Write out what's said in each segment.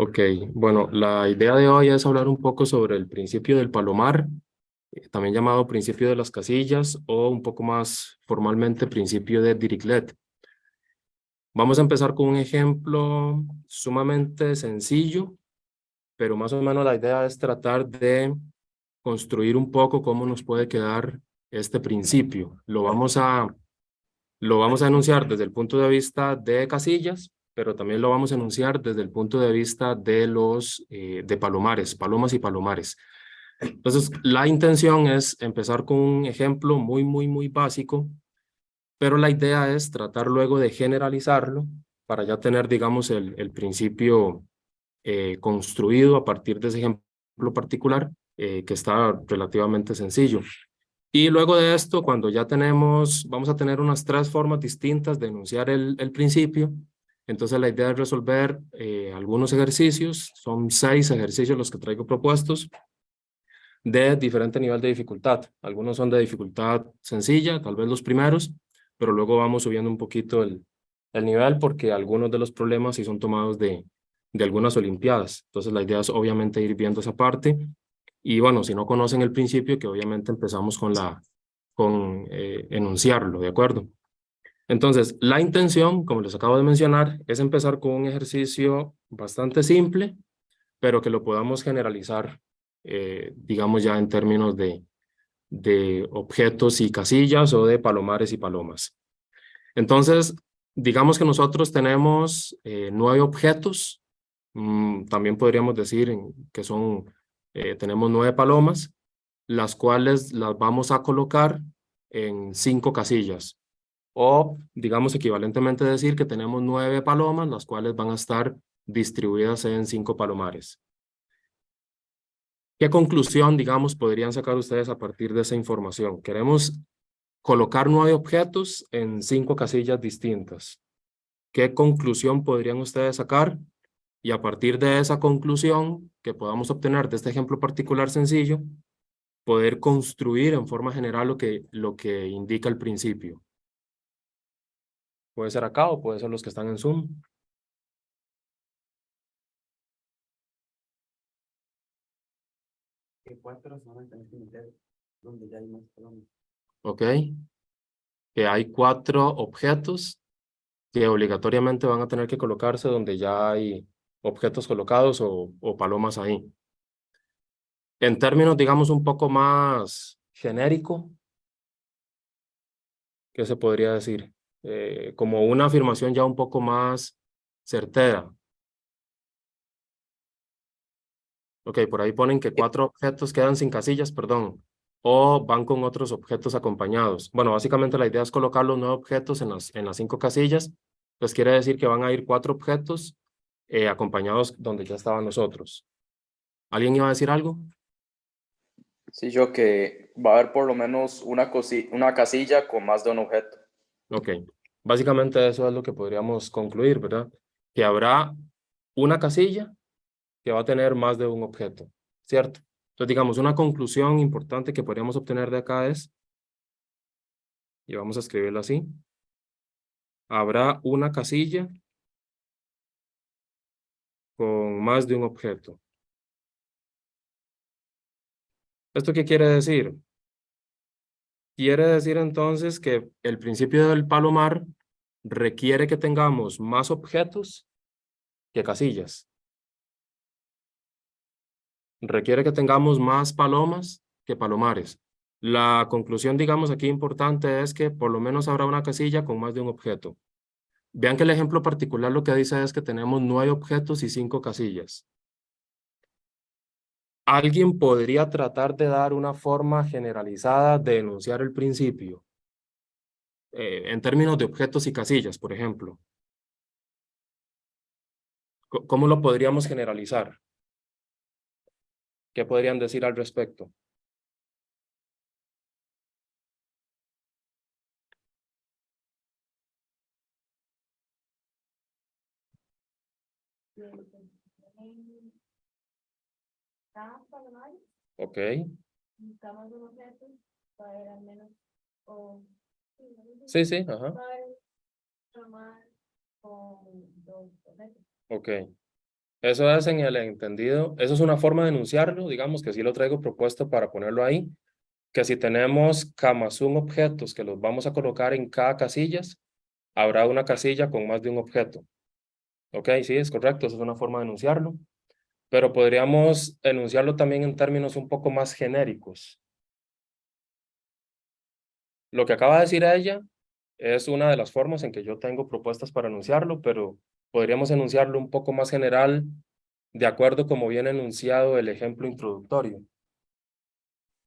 Ok, bueno, la idea de hoy es hablar un poco sobre el principio del palomar, también llamado principio de las casillas o un poco más formalmente principio de Dirichlet. Vamos a empezar con un ejemplo sumamente sencillo, pero más o menos la idea es tratar de construir un poco cómo nos puede quedar este principio. Lo vamos a enunciar desde el punto de vista de casillas, pero también lo vamos a enunciar desde el punto de vista de los de palomares, palomas y palomares. Entonces, la intención es empezar con un ejemplo muy básico, pero la idea es tratar luego de generalizarlo para ya tener, digamos, el principio construido a partir de ese ejemplo particular, que está relativamente sencillo. Y luego de esto, cuando ya tenemos, vamos a tener unas tres formas distintas de enunciar el principio. Entonces la idea es resolver algunos ejercicios, son 6 ejercicios los que traigo propuestos de diferente nivel de dificultad. Algunos son de dificultad sencilla, tal vez los primeros, pero luego vamos subiendo un poquito el nivel porque algunos de los problemas sí son tomados de algunas olimpiadas. Entonces la idea es obviamente ir viendo esa parte. Y bueno, si no conocen el principio, que obviamente empezamos con enunciarlo, ¿de acuerdo? Entonces, la intención, como les acabo de mencionar, es empezar con un ejercicio bastante simple, pero que lo podamos generalizar, digamos ya en términos de objetos y casillas o de palomares y palomas. Entonces, digamos que nosotros tenemos 9 objetos, también podríamos decir que tenemos 9 palomas, las cuales las vamos a colocar en 5 casillas. O, digamos, equivalentemente decir que tenemos 9 palomas, las cuales van a estar distribuidas en 5 palomares. ¿Qué conclusión, digamos, podrían sacar ustedes a partir de esa información? Queremos colocar 9 objetos en 5 casillas distintas. ¿Qué conclusión podrían ustedes sacar? Y a partir de esa conclusión que podamos obtener de este ejemplo particular sencillo, poder construir en forma general lo que indica el principio. Puede ser acá o puede ser los que están en Zoom. Ok, que hay 4 objetos que obligatoriamente van a tener que colocarse donde ya hay objetos colocados o palomas ahí. En términos, digamos, un poco más genérico, ¿qué se podría decir? Como una afirmación ya un poco más certera. Ok, por ahí ponen que 4 objetos quedan sin casillas, perdón, o van con otros objetos acompañados. Bueno, básicamente la idea es colocar los 9 objetos en las 5 casillas, pues quiere decir que van a ir 4 objetos acompañados donde ya estaban los otros. ¿Alguien iba a decir algo? Sí, yo que va a haber por lo menos una casilla con más de un objeto. Ok, básicamente eso es lo que podríamos concluir, ¿verdad? Que habrá una casilla que va a tener más de un objeto, ¿cierto? Entonces, digamos, una conclusión importante que podríamos obtener de acá es, y vamos a escribirlo así, habrá una casilla con más de un objeto. ¿Esto qué quiere decir? Quiere decir entonces que el principio del palomar requiere que tengamos más objetos que casillas. Requiere que tengamos más palomas que palomares. La conclusión, digamos, aquí importante es que por lo menos habrá una casilla con más de un objeto. Vean que el ejemplo particular lo que dice es que tenemos 9 objetos y 5 casillas. ¿Alguien podría tratar de dar una forma generalizada de enunciar el principio? En términos de objetos y casillas, por ejemplo. ¿Cómo lo podríamos generalizar? ¿Qué podrían decir al respecto? Ok, sí, sí, ajá. Ok. Eso es en el entendido, eso es una forma de enunciarlo, digamos que sí lo traigo propuesto para ponerlo ahí, que si tenemos camas objetos que los vamos a colocar en cada casillas, habrá una casilla con más de un objeto. Ok, sí, es correcto, esa es una forma de enunciarlo, pero podríamos enunciarlo también en términos un poco más genéricos. Lo que acaba de decir ella es una de las formas en que yo tengo propuestas para enunciarlo, pero podríamos enunciarlo un poco más general, de acuerdo como viene enunciado el ejemplo introductorio.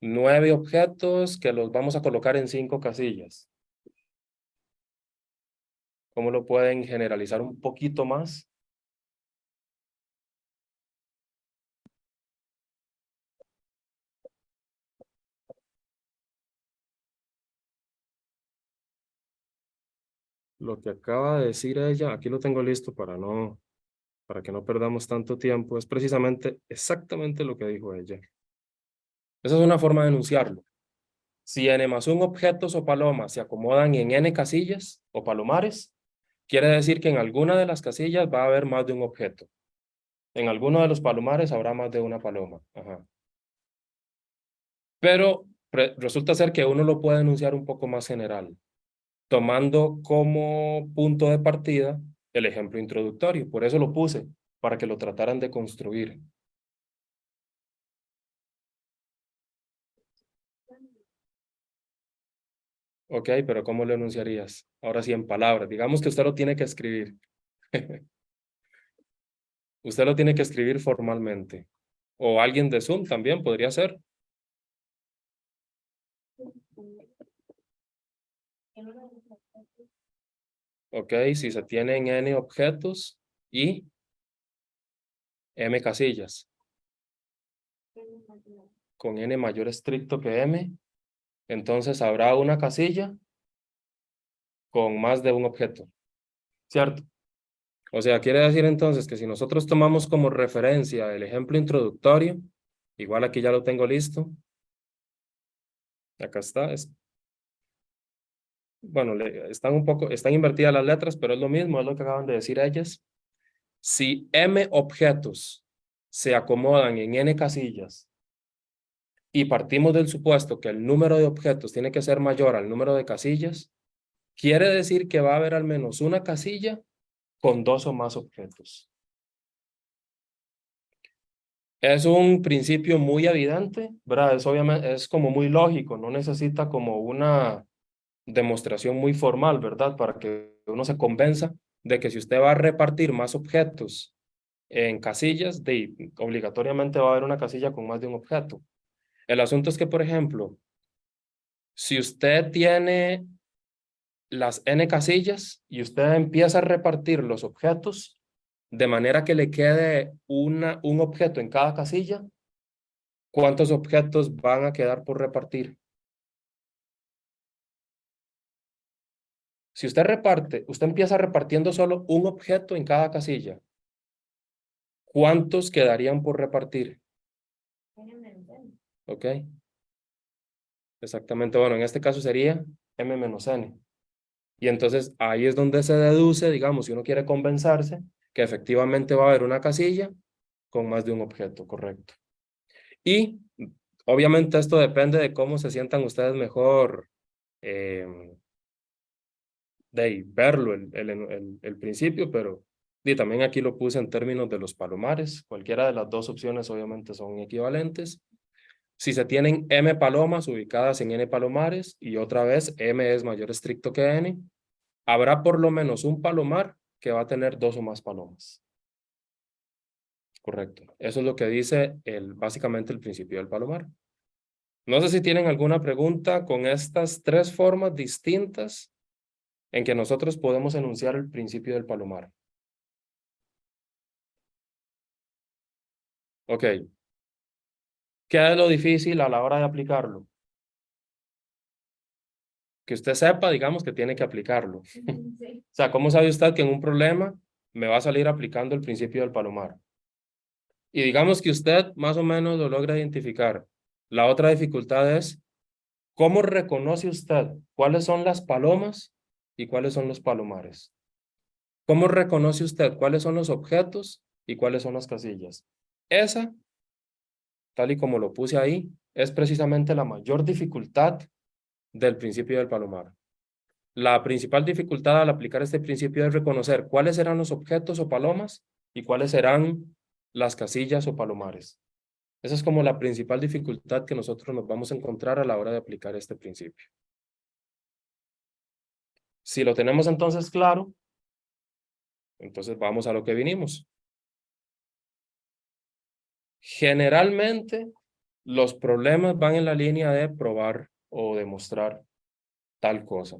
9 objetos que los vamos a colocar en 5 casillas. ¿Cómo lo pueden generalizar un poquito más? Lo que acaba de decir ella, aquí lo tengo listo para que no perdamos tanto tiempo, es precisamente exactamente lo que dijo ella. Esa es una forma de enunciarlo. Si n más 1 objetos o palomas se acomodan en n casillas o palomares, quiere decir que en alguna de las casillas va a haber más de un objeto. En alguno de los palomares habrá más de una paloma. Ajá. Pero resulta ser que uno lo puede enunciar un poco más general, tomando como punto de partida el ejemplo introductorio. Por eso lo puse, para que lo trataran de construir. Ok, pero ¿cómo lo enunciarías? Ahora sí, en palabras. Digamos que usted lo tiene que escribir. Usted lo tiene que escribir formalmente. O alguien de Zoom también podría ser. Ok, si se tienen n objetos y m casillas. Con n mayor estricto que m, entonces habrá una casilla con más de un objeto. ¿Cierto? O sea, quiere decir entonces que si nosotros tomamos como referencia el ejemplo introductorio, igual aquí ya lo tengo listo. Acá está. Bueno, están invertidas las letras, pero es lo mismo, es lo que acaban de decir ellas. Si m objetos se acomodan en n casillas y partimos del supuesto que el número de objetos tiene que ser mayor al número de casillas, quiere decir que va a haber al menos una casilla con 2 o más objetos. Es un principio muy evidente, ¿verdad? Obviamente, es como muy lógico, no necesita como una demostración muy formal, ¿verdad? Para que uno se convenza de que si usted va a repartir más objetos en casillas, obligatoriamente va a haber una casilla con más de un objeto. El asunto es que, por ejemplo, si usted tiene las n casillas y usted empieza a repartir los objetos de manera que le quede un objeto en cada casilla, ¿cuántos objetos van a quedar por repartir? Si usted usted empieza repartiendo solo un objeto en cada casilla, ¿cuántos quedarían por repartir? ¿Ok? Exactamente, bueno, en este caso sería m menos n. Y entonces ahí es donde se deduce, digamos, si uno quiere convencerse, que efectivamente va a haber una casilla con más de un objeto, correcto. Y obviamente esto depende de cómo se sientan ustedes mejor de verlo el principio, pero también aquí lo puse en términos de los palomares. Cualquiera de las dos opciones obviamente son equivalentes. Si se tienen m palomas ubicadas en n palomares y otra vez m es mayor estricto que n, habrá por lo menos un palomar que va a tener 2 o más palomas. Correcto. Eso es lo que dice básicamente el principio del palomar. No sé si tienen alguna pregunta con estas 3 formas distintas en que nosotros podemos enunciar el principio del palomar. Ok. ¿Qué es lo difícil a la hora de aplicarlo? Que usted sepa, digamos, que tiene que aplicarlo. Sí. O sea, ¿cómo sabe usted que en un problema me va a salir aplicando el principio del palomar? Y digamos que usted más o menos lo logra identificar. La otra dificultad es, ¿cómo reconoce usted cuáles son las palomas y cuáles son los palomares? ¿Cómo reconoce usted cuáles son los objetos y cuáles son las casillas. Esa, tal y como lo puse ahí, es precisamente la mayor dificultad del principio del palomar. La principal dificultad al aplicar este principio es reconocer cuáles serán los objetos o palomas y cuáles serán las casillas o palomares. Esa es como la principal dificultad que nosotros nos vamos a encontrar a la hora de aplicar este principio. Si lo tenemos entonces claro, entonces vamos a lo que vinimos. Generalmente, los problemas van en la línea de probar o demostrar tal cosa.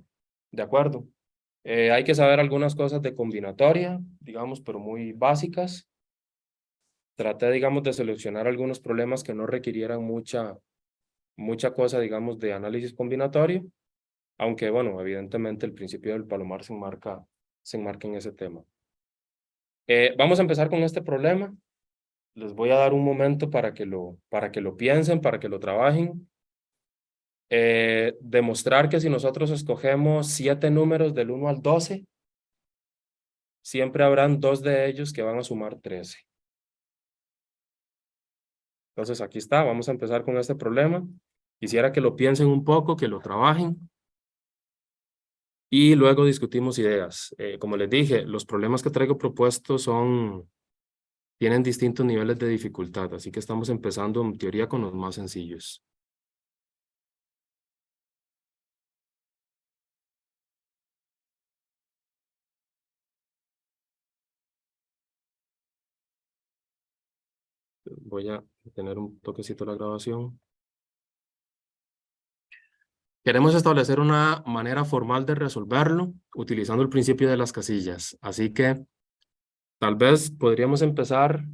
¿De acuerdo? Hay que saber algunas cosas de combinatoria, digamos, pero muy básicas. Traté, digamos, de seleccionar algunos problemas que no requirieran mucha cosa, digamos, de análisis combinatorio, aunque, bueno, evidentemente el principio del palomar se enmarca en ese tema. Vamos a empezar con este problema. Les voy a dar un momento para que lo piensen, para que lo trabajen. Demostrar que si nosotros escogemos 7 números del 1 al 12, siempre habrán 2 de ellos que van a sumar 13. Entonces aquí está, vamos a empezar con este problema. Quisiera que lo piensen un poco, que lo trabajen y luego discutimos ideas. Como les dije, los problemas que traigo propuestos tienen distintos niveles de dificultad, así que estamos empezando en teoría con los más sencillos. Voy a tener un toquecito la grabación. Queremos establecer una manera formal de resolverlo utilizando el principio de las casillas. Así que tal vez podríamos empezar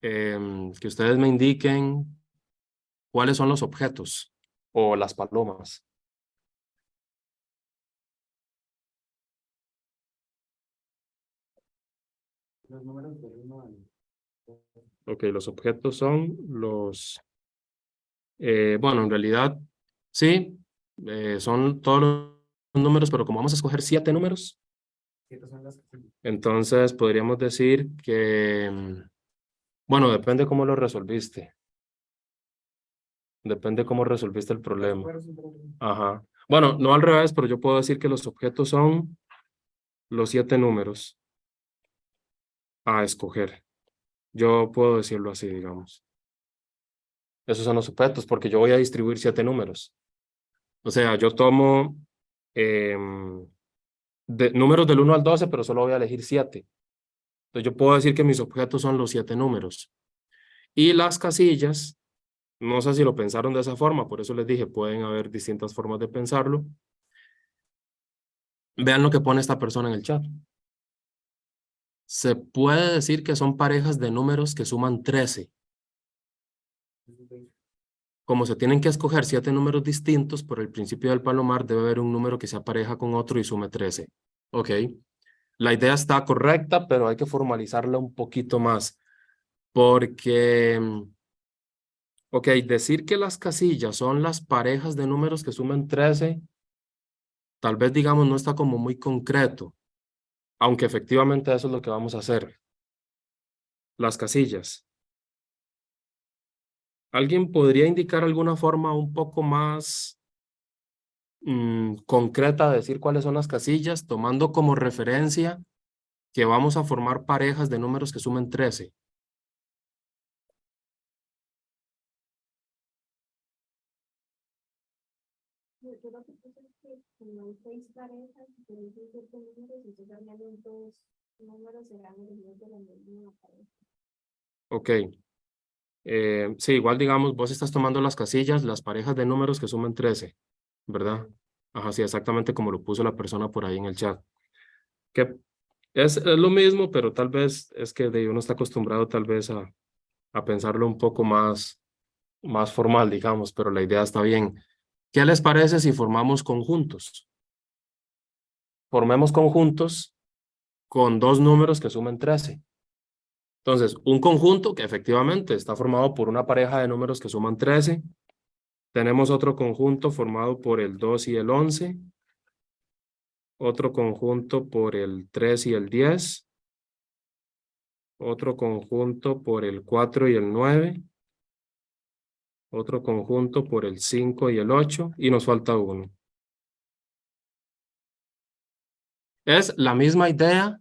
que ustedes me indiquen cuáles son los objetos o las palomas. Los números del 1 al 12. Ok, los objetos son los... bueno, en realidad, sí, son todos los números, pero como vamos a escoger 7 números, entonces podríamos decir que, bueno, depende cómo lo resolviste. Depende cómo resolviste el problema. Ajá. Bueno, no al revés, pero yo puedo decir que los objetos son los 7 números a escoger. Yo puedo decirlo así, digamos. Esos son los objetos, porque yo voy a distribuir 7 números. O sea, yo tomo números del 1 al 12, pero solo voy a elegir 7. Entonces yo puedo decir que mis objetos son los 7 números. Y las casillas, no sé si lo pensaron de esa forma, por eso les dije, pueden haber distintas formas de pensarlo. Vean lo que pone esta persona en el chat. Se puede decir que son parejas de números que suman 13. Como se tienen que escoger 7 números distintos por el principio del palomar, debe haber un número que se apareja con otro y sume 13. Ok. La idea está correcta, pero hay que formalizarla un poquito más. Porque, ok, decir que las casillas son las parejas de números que sumen 13, tal vez digamos no está como muy concreto, aunque efectivamente eso es lo que vamos a hacer. Las casillas. ¿Alguien podría indicar alguna forma un poco más concreta de decir cuáles son las casillas, tomando como referencia que vamos a formar parejas de números que sumen 13? Yo creo que como hay 6 parejas, pero hay 7 números, entonces habían 2 números serán elegidos de la misma pareja. Ok. Sí, igual digamos, vos estás tomando las casillas, las parejas de números que sumen 13, ¿verdad? Ajá, sí, exactamente como lo puso la persona por ahí en el chat. Que es lo mismo, pero tal vez es que uno está acostumbrado tal vez a pensarlo un poco más formal, digamos, pero la idea está bien. ¿Qué les parece si formamos conjuntos? Formemos conjuntos con 2 números que sumen 13. Entonces, un conjunto que efectivamente está formado por una pareja de números que suman 13. Tenemos otro conjunto formado por el 2 y el 11. Otro conjunto por el 3 y el 10. otro conjunto por el 4 y el 9, otro conjunto por el 5 y el 8, y nos falta uno. Es la misma idea,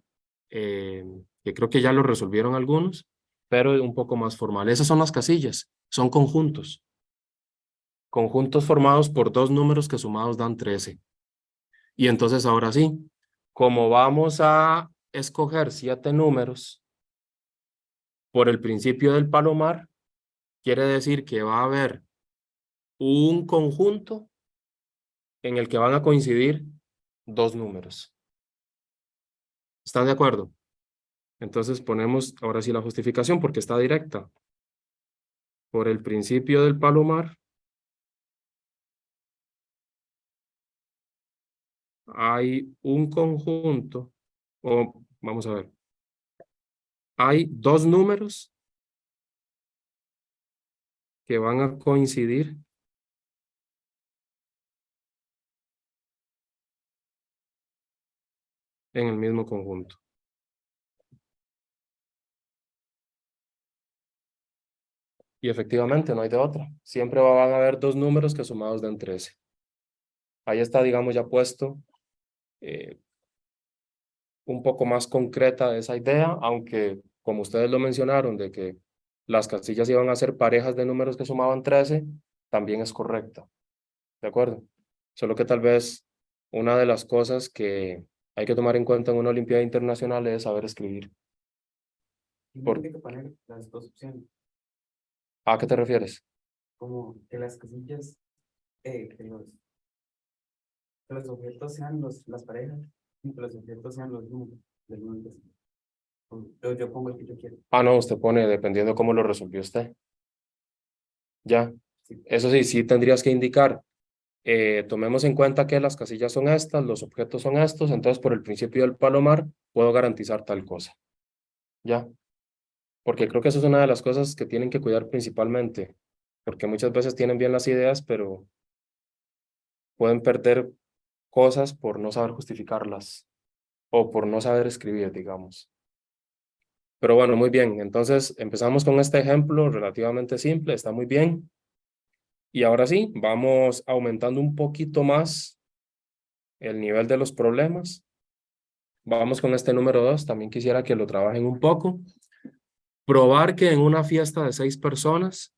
que creo que ya lo resolvieron algunos, pero un poco más formal. Esas son las casillas, son conjuntos. Conjuntos formados por dos números que sumados dan 13. Y entonces ahora sí, como vamos a escoger 7 números por el principio del palomar, quiere decir que va a haber un conjunto en el que van a coincidir dos números. ¿Están de acuerdo? Entonces ponemos ahora sí la justificación porque está directa. Por el principio del palomar hay un conjunto, o vamos a ver, hay dos números que van a coincidir en el mismo conjunto. Y efectivamente no hay de otra. Siempre van a haber dos números que sumados den 13. Ahí está, digamos, ya puesto un poco más concreta esa idea, aunque como ustedes lo mencionaron, de que las casillas iban a ser parejas de números que sumaban 13, también es correcta. ¿De acuerdo? Solo que tal vez una de las cosas que hay que tomar en cuenta en una Olimpiada Internacional es saber escribir. Por- Tiene que poner las dos opciones, ¿A qué te refieres? como que las casillas, que los objetos sean las parejas y que los objetos sean los números del número. Yo pongo el que yo quiero. Ah, no, usted pone dependiendo cómo lo resolvió usted. Ya. Sí. Eso sí, sí tendrías que indicar. Tomemos en cuenta que las casillas son estas, los objetos son estos, entonces por el principio del palomar puedo garantizar tal cosa. Ya. Porque creo que eso es una de las cosas que tienen que cuidar principalmente, porque muchas veces tienen bien las ideas, pero pueden perder cosas por no saber justificarlas o por no saber escribir, digamos. Pero bueno, muy bien. Entonces empezamos con este ejemplo relativamente simple, está muy bien. Y ahora sí, vamos aumentando un poquito más el nivel de los problemas. Vamos con este número 2, también quisiera que lo trabajen un poco. Probar que en una fiesta de 6 personas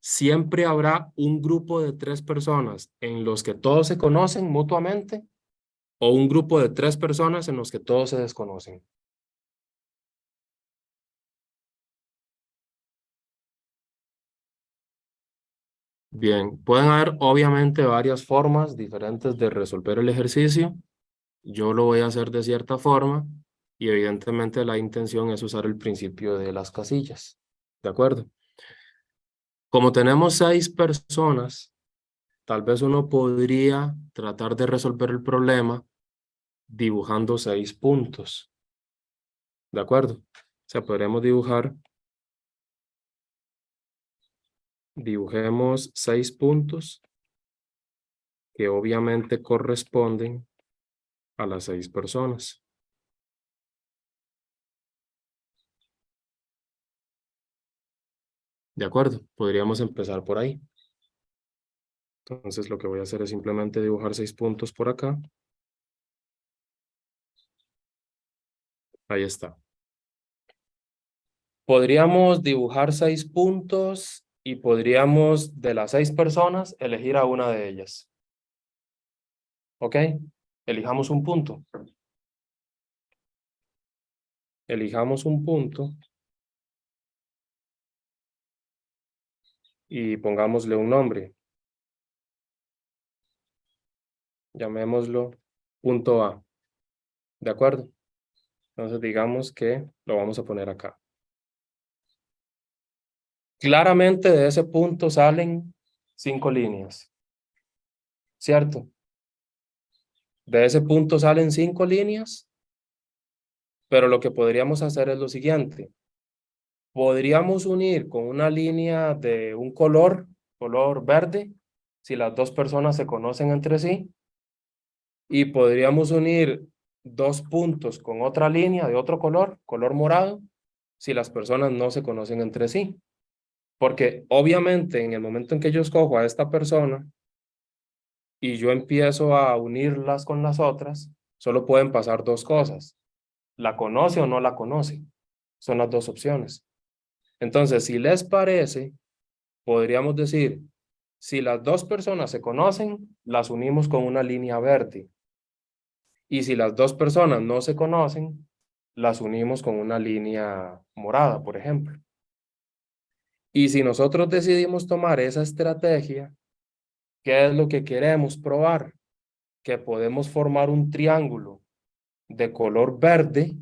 siempre habrá un grupo de 3 personas en los que todos se conocen mutuamente o un grupo de 3 personas en los que todos se desconocen. Bien, pueden haber obviamente varias formas diferentes de resolver el ejercicio. Yo lo voy a hacer de cierta forma y evidentemente la intención es usar el principio de las casillas. ¿De acuerdo? Como tenemos 6 personas, tal vez uno podría tratar de resolver el problema dibujando 6 puntos. ¿De acuerdo? O sea, podremos dibujemos 6 puntos que obviamente corresponden a las 6 personas. ¿De acuerdo? Podríamos empezar por ahí. Entonces lo que voy a hacer es simplemente dibujar 6 puntos por acá. Ahí está. Podríamos dibujar 6 puntos y podríamos de las 6 personas elegir a una de ellas. ¿Ok? Elijamos un punto. Elijamos un punto y pongámosle un nombre. Llamémoslo punto A. ¿De acuerdo? Entonces digamos que lo vamos a poner acá. Claramente de ese punto salen 5 líneas. ¿Cierto? De ese punto salen 5 líneas, pero lo que podríamos hacer es lo siguiente. Podríamos unir con una línea de un color verde, si las dos personas se conocen entre sí, y podríamos unir 2 puntos con otra línea de otro color morado, si las personas no se conocen entre sí. Porque obviamente en el momento en que yo escojo a esta persona y yo empiezo a unirlas con las otras, solo pueden pasar dos cosas. ¿La conoce o no la conoce? Son las dos opciones. Entonces, si les parece, podríamos decir, si las dos personas se conocen, las unimos con una línea verde. Y si las dos personas no se conocen, las unimos con una línea morada, por ejemplo. Y si nosotros decidimos tomar esa estrategia, ¿qué es lo que queremos probar? Que podemos formar un triángulo de color verde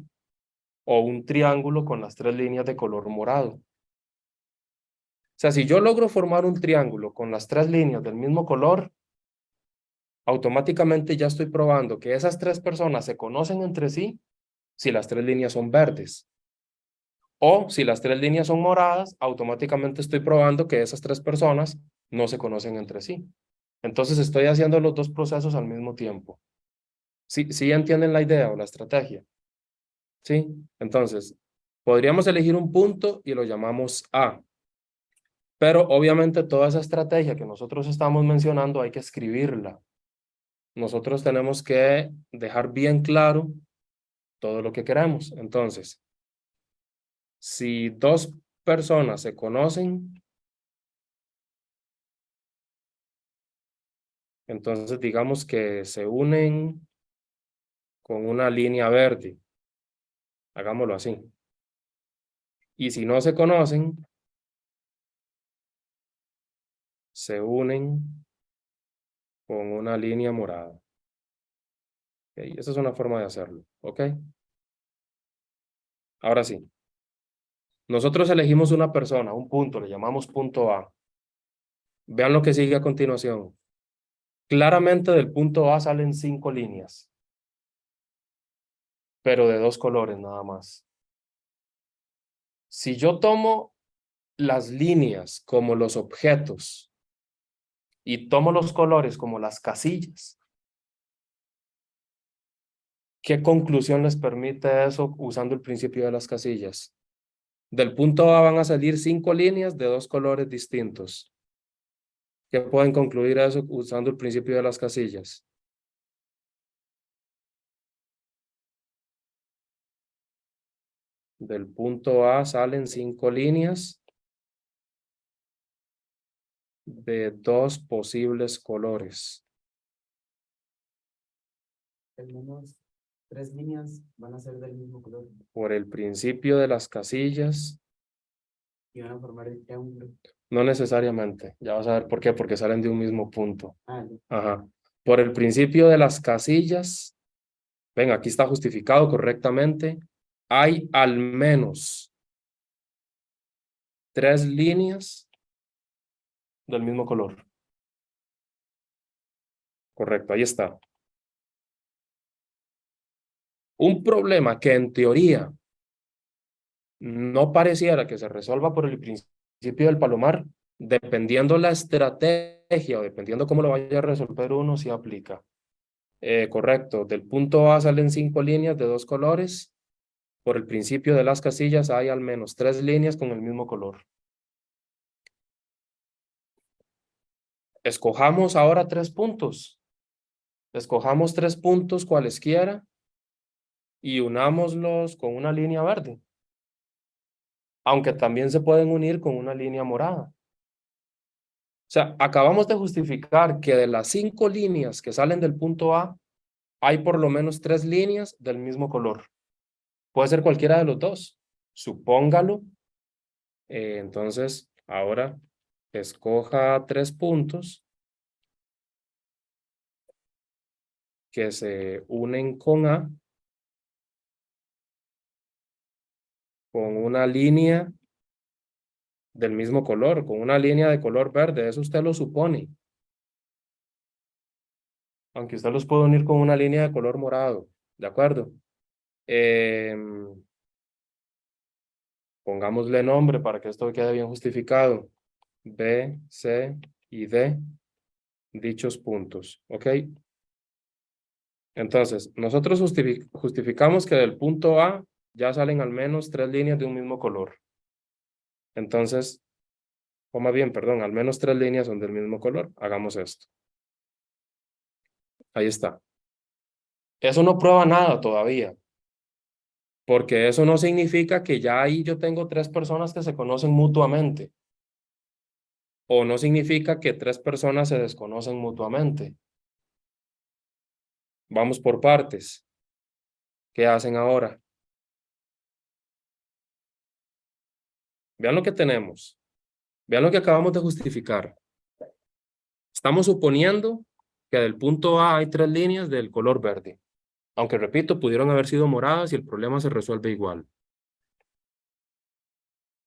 o un triángulo con las tres líneas de color morado. O sea, si yo logro formar un triángulo con las tres líneas del mismo color, automáticamente ya estoy probando que esas tres personas se conocen entre sí si las tres líneas son verdes. O si las tres líneas son moradas, automáticamente estoy probando que esas tres personas no se conocen entre sí. Entonces estoy haciendo los dos procesos al mismo tiempo. ¿Sí entienden la idea o la estrategia? ¿Sí? Entonces, podríamos elegir un punto y lo llamamos A. Pero obviamente toda esa estrategia que nosotros estamos mencionando hay que escribirla. Nosotros tenemos que dejar bien claro todo lo que queremos. Entonces, si dos personas se conocen, entonces digamos que se unen con una línea verde. Hagámoslo así. Y si no se conocen, se unen con una línea morada. Okay, esa es una forma de hacerlo, ¿ok? Ahora sí. Nosotros elegimos una persona, un punto, le llamamos punto A. Vean lo que sigue a continuación. Claramente del punto A salen 5 líneas, pero de 2 colores nada más. Si yo tomo las líneas como los objetos y tomo los colores como las casillas, ¿qué conclusión les permite eso usando el principio de las casillas? Del punto A van a salir 5 líneas de 2 colores distintos. ¿Qué pueden concluir eso usando el principio de las casillas? Del punto A salen 5 líneas de 2 posibles colores. Al menos 3 líneas van a ser del mismo color Por el principio de las casillas, y van a formar el triángulo. no necesariamente. Ya vas a ver por qué, porque salen de un mismo punto. Ah, ya. Ajá. Por el principio de las casillas, ven, aquí está justificado correctamente. Hay al menos 3 líneas del mismo color. Correcto, ahí está. Un problema que en teoría no pareciera que se resuelva por el principio del palomar, dependiendo la estrategia o dependiendo cómo lo vaya a resolver uno, sí aplica. Correcto, del punto A salen 5 líneas de 2 colores. Por el principio de las casillas hay al menos 3 líneas con el mismo color. Escojamos ahora 3 puntos. Escojamos 3 puntos cualesquiera y unámoslos con una línea verde. Aunque también se pueden unir con una línea morada. O sea, acabamos de justificar que de las 5 líneas que salen del punto A, hay por lo menos 3 líneas del mismo color. Puede ser cualquiera de los dos. Supóngalo. Entonces, ahora escoja 3 puntos que se unen con A con una línea del mismo color, con una línea de color verde. Eso usted lo supone. Aunque usted los puede unir con una línea de color morado. ¿De acuerdo? Pongámosle nombre para que esto quede bien justificado. B, C y D, dichos puntos. ¿Ok? Entonces, nosotros justificamos que del punto A ya salen al menos 3 líneas de un mismo color. Entonces, o más bien, perdón, al menos 3 líneas son del mismo color. Hagamos esto. Ahí está. Eso no prueba nada todavía, porque eso no significa que ya ahí yo tengo 3 personas que se conocen mutuamente. O no significa que 3 personas se desconocen mutuamente. Vamos por partes. ¿Qué hacen ahora? Vean lo que tenemos. Vean lo que acabamos de justificar. Estamos suponiendo que del punto A hay 3 líneas del color verde. Aunque repito, pudieron haber sido moradas y el problema se resuelve igual.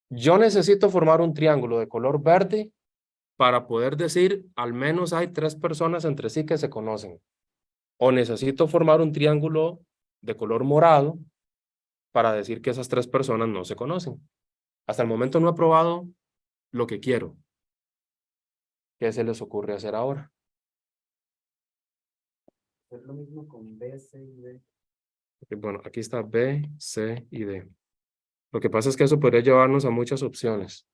Yo necesito formar un triángulo de color verde para poder decir al menos hay 3 personas entre sí que se conocen. O necesito formar un triángulo de color morado para decir que esas 3 personas no se conocen. Hasta el momento no he probado lo que quiero. ¿Qué se les ocurre hacer ahora? Es lo mismo con B, C y D. Bueno, aquí está B, C y D. Lo que pasa es que eso podría llevarnos a muchas opciones.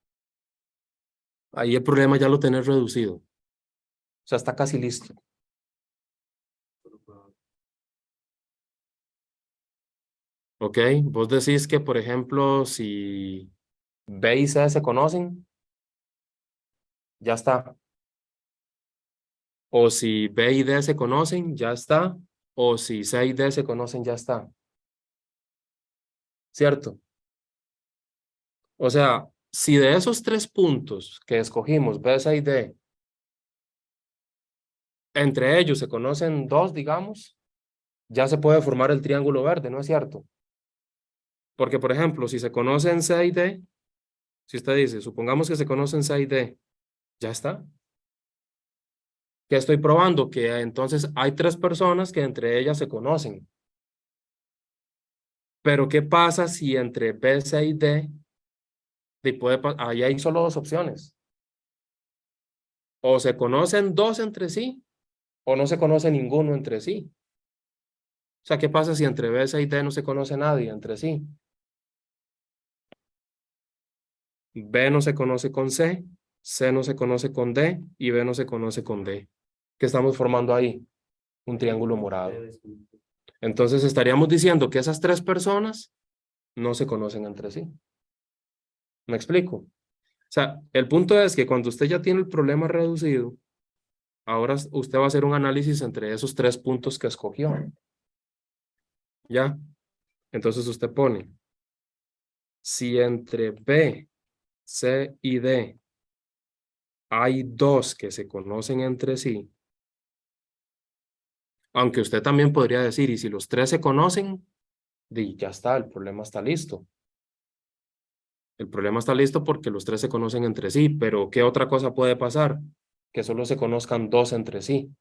Ahí el problema ya lo tenés reducido. O sea, está casi listo. ¿Ok? Vos decís que, por ejemplo, si B y C se conocen, ya está. O si B y D se conocen, ya está. O si C y D se conocen, ya está. ¿Cierto? O sea, si de esos 3 puntos que escogimos, B, C y D, entre ellos se conocen 2, digamos, ya se puede formar el triángulo verde, ¿no es cierto? Porque, por ejemplo, si se conocen C y D, si usted dice, supongamos que se conocen C y D, ya está. ¿Qué estoy probando? Que entonces hay 3 personas que entre ellas se conocen. Pero ¿qué pasa si entre B, C y D, ahí hay solo 2 opciones? O se conocen 2 entre sí, o no se conoce ninguno entre sí. O sea, ¿qué pasa si entre B, C y D no se conoce nadie entre sí? B no se conoce con C, C no se conoce con D y B no se conoce con D. ¿Qué estamos formando ahí? Un triángulo morado. Entonces estaríamos diciendo que esas 3 personas no se conocen entre sí. ¿Me explico? O sea, el punto es que cuando usted ya tiene el problema reducido, ahora usted va a hacer un análisis entre esos 3 puntos que escogió. ¿Ya? Entonces usted pone, si entre B, C y D hay 2 que se conocen entre sí, aunque usted también podría decir, y si los 3 se conocen, ya está, el problema está listo. El problema está listo porque los 3 se conocen entre sí, pero ¿qué otra cosa puede pasar? Que solo se conozcan 2 entre sí,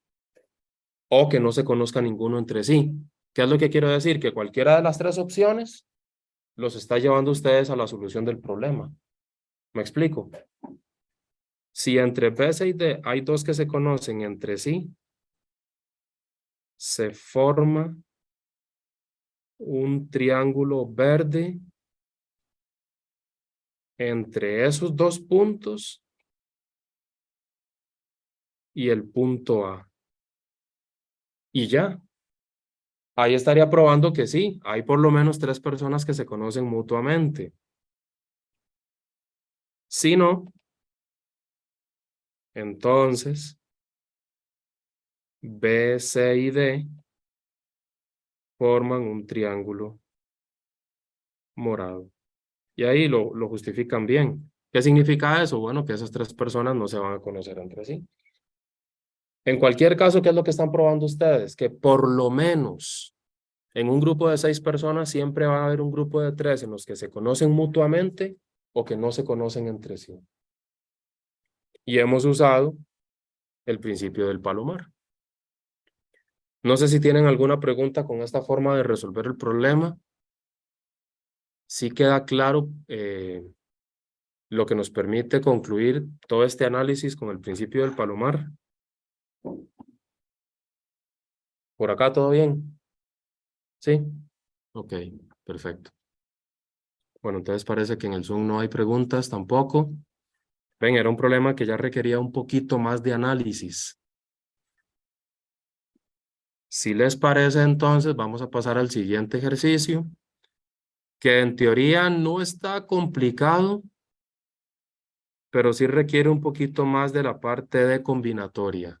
o que no se conozca ninguno entre sí. ¿Qué es lo que quiero decir? Que cualquiera de las 3 opciones los está llevando ustedes a la solución del problema. ¿Me explico? Si entre B, C y D hay 2 que se conocen entre sí, se forma un triángulo verde entre esos 2 puntos y el punto A. Y ya. Ahí estaría probando que sí, hay por lo menos 3 personas que se conocen mutuamente. Si no, entonces B, C y D forman un triángulo morado. Y ahí lo justifican bien. ¿Qué significa eso? Bueno, que esas 3 personas no se van a conocer entre sí. En cualquier caso, ¿qué es lo que están probando ustedes? Que por lo menos en un grupo de 6 personas siempre va a haber un grupo de 3 en los que se conocen mutuamente o que no se conocen entre sí. Y hemos usado el principio del palomar. No sé si tienen alguna pregunta con esta forma de resolver el problema. Sí queda claro lo que nos permite concluir todo este análisis con el principio del palomar. ¿Por acá todo bien? ¿Sí? Ok, perfecto. Bueno, entonces parece que en el Zoom no hay preguntas tampoco. Ven, era un problema que ya requería un poquito más de análisis. Si les parece, entonces vamos a pasar al siguiente ejercicio, que en teoría no está complicado, pero sí requiere un poquito más de la parte de combinatoria.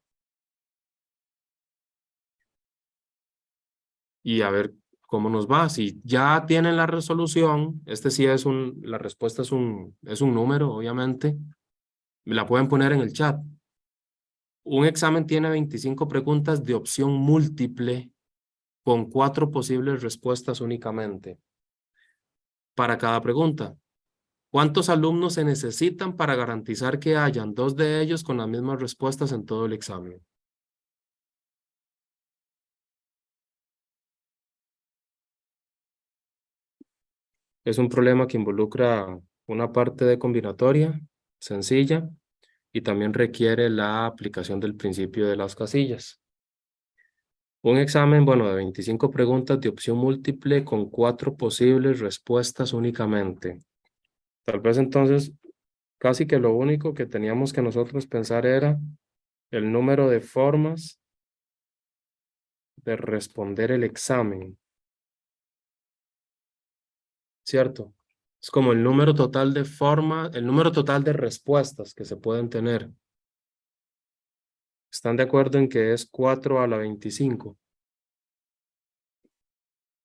Y a ver cómo nos va. Si ya tienen la resolución, este sí es la respuesta es un número, obviamente. La pueden poner en el chat. Un examen tiene 25 preguntas de opción múltiple con 4 posibles respuestas únicamente para cada pregunta. ¿Cuántos alumnos se necesitan para garantizar que hayan 2 de ellos con las mismas respuestas en todo el examen? Es un problema que involucra una parte de combinatoria sencilla y también requiere la aplicación del principio de las casillas. Un examen, bueno, de 25 preguntas de opción múltiple con 4 posibles respuestas únicamente. Tal vez entonces casi que lo único que teníamos que nosotros pensar era el número de formas de responder el examen. ¿Cierto? Es como el número total de formas, el número total de respuestas que se pueden tener. ¿Están de acuerdo en que es 4 a la 25?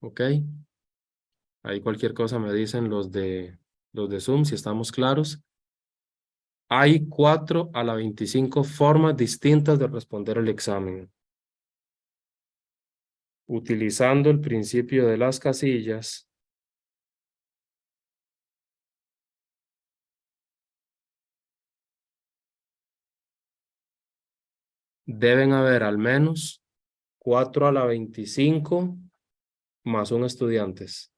¿Ok? Ahí cualquier cosa me dicen los de Zoom, si estamos claros. Hay 4 a la 25 formas distintas de responder el examen. Utilizando el principio de las casillas, deben haber al menos 4 a la 25 más un estudiantes.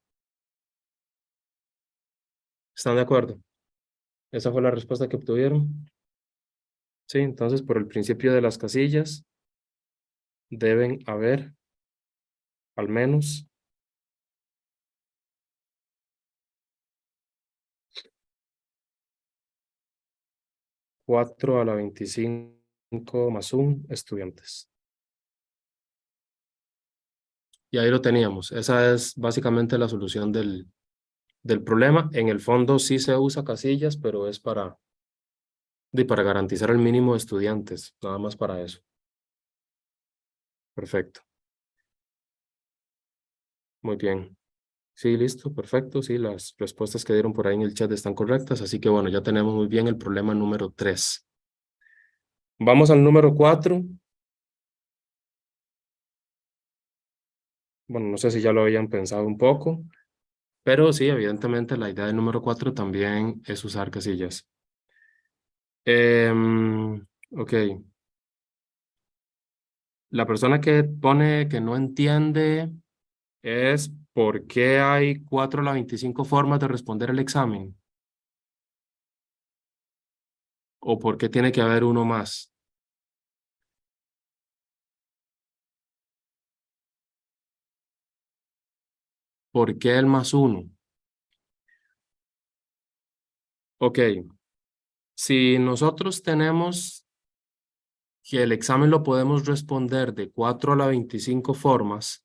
¿Están de acuerdo? ¿Esa fue la respuesta que obtuvieron? Sí, entonces por el principio de las casillas deben haber al menos 4 a la 25 más un estudiantes. Y ahí lo teníamos. Esa es básicamente la solución del problema. En el fondo sí se usa casillas, pero es para garantizar el mínimo de estudiantes, nada más para eso. Perfecto. Muy bien. Sí, listo, perfecto. Sí, las respuestas que dieron por ahí en el chat están correctas, así que bueno, ya tenemos muy bien el problema número 3. Vamos al número 4. Bueno, no sé si ya lo habían pensado un poco, pero sí, evidentemente la idea del número 4 también es usar casillas. Ok. La persona que pone que no entiende es por qué hay 4 a la 25 formas de responder el examen. O por qué tiene que haber uno más. ¿Por qué el más 1? Ok. Si nosotros tenemos que el examen lo podemos responder de 4 a la 25 formas,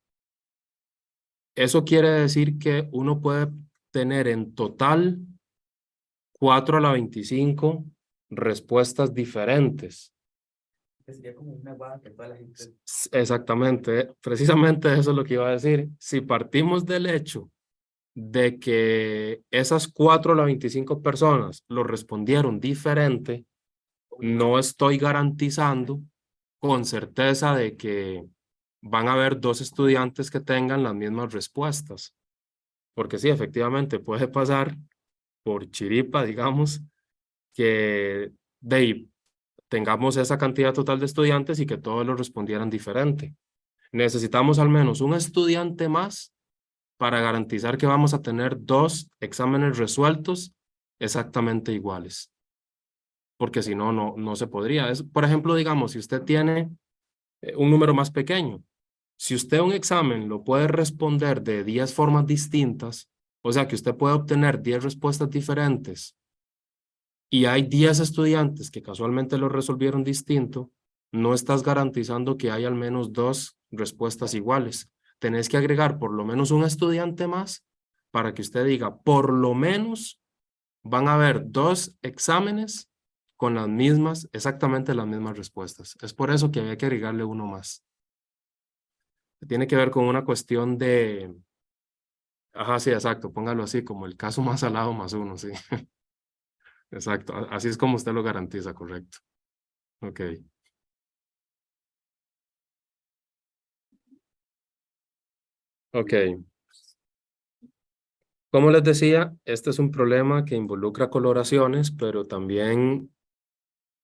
eso quiere decir que uno puede tener en total 4 a la 25 respuestas diferentes. Sería como una guada que toda la gente... Exactamente, precisamente eso es lo que iba a decir. Si partimos del hecho de que esas 4 a las 25 personas lo respondieron diferente, no estoy garantizando con certeza de que van a haber 2 estudiantes que tengan las mismas respuestas. Porque sí, efectivamente puede pasar por chiripa, digamos, que tengamos esa cantidad total de estudiantes y que todos lo respondieran diferente. Necesitamos al menos un estudiante más para garantizar que vamos a tener 2 exámenes resueltos exactamente iguales. Porque si no, no se podría. Por ejemplo, digamos, si usted tiene un número más pequeño, si usted un examen lo puede responder de 10 formas distintas, O sea que usted puede obtener 10 respuestas diferentes y hay 10 estudiantes que casualmente lo resolvieron distinto, no estás garantizando que hay al menos 2 respuestas iguales. Tenés que agregar por lo menos un estudiante más para que usted diga, por lo menos van a haber 2 exámenes con las mismas, exactamente las mismas respuestas. Es por eso que había que agregarle uno más. Tiene que ver con una cuestión de... Ajá, sí, exacto, póngalo así, como el caso más salado más uno, sí. Exacto, así es como usted lo garantiza, correcto. Ok. Ok. Como les decía, este es un problema que involucra coloraciones, pero también,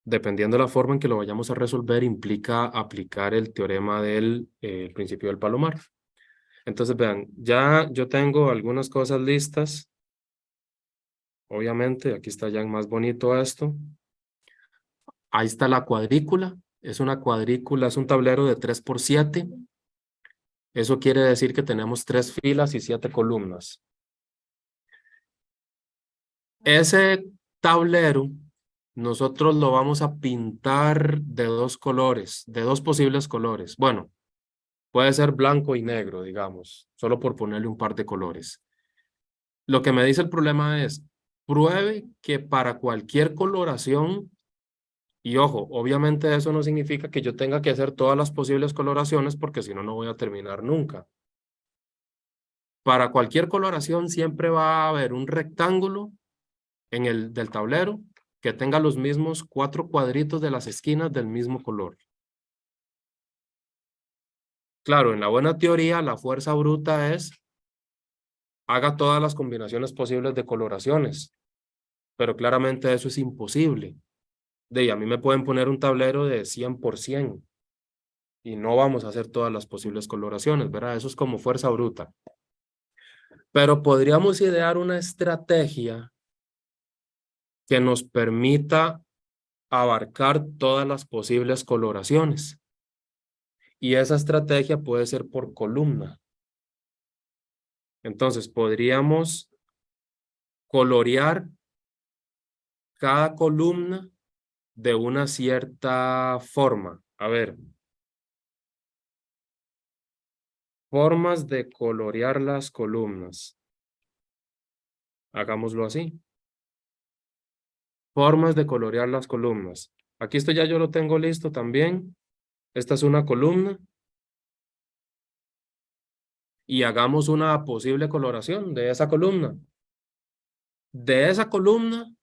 dependiendo de la forma en que lo vayamos a resolver, implica aplicar el teorema del principio del palomar. Entonces, vean, ya yo tengo algunas cosas listas. Obviamente, aquí está ya en más bonito esto. Ahí está la cuadrícula. Es una cuadrícula, es un tablero de 3×7. Eso quiere decir que tenemos 3 filas y 7 columnas. Ese tablero, nosotros lo vamos a pintar de 2 colores, de 2 posibles colores. Bueno, puede ser blanco y negro, digamos, solo por ponerle un par de colores. Lo que me dice el problema es, pruebe que para cualquier coloración, y ojo, obviamente eso no significa que yo tenga que hacer todas las posibles coloraciones porque si no, no voy a terminar nunca. Para cualquier coloración siempre va a haber un rectángulo en el del tablero que tenga los mismos 4 cuadritos de las esquinas del mismo color. Claro, en la buena teoría, la fuerza bruta es haga todas las combinaciones posibles de coloraciones, pero claramente eso es imposible. A mí me pueden poner un tablero de 100% y no vamos a hacer todas las posibles coloraciones, ¿verdad? Eso es como fuerza bruta. Pero podríamos idear una estrategia que nos permita abarcar todas las posibles coloraciones. Y esa estrategia puede ser por columna. Entonces, podríamos colorear cada columna de una cierta forma. A ver, formas de colorear las columnas. Hagámoslo así. Formas de colorear las columnas. Aquí esto ya yo lo tengo listo también. Esta es una columna. Y hagamos una posible coloración de esa columna. De esa columna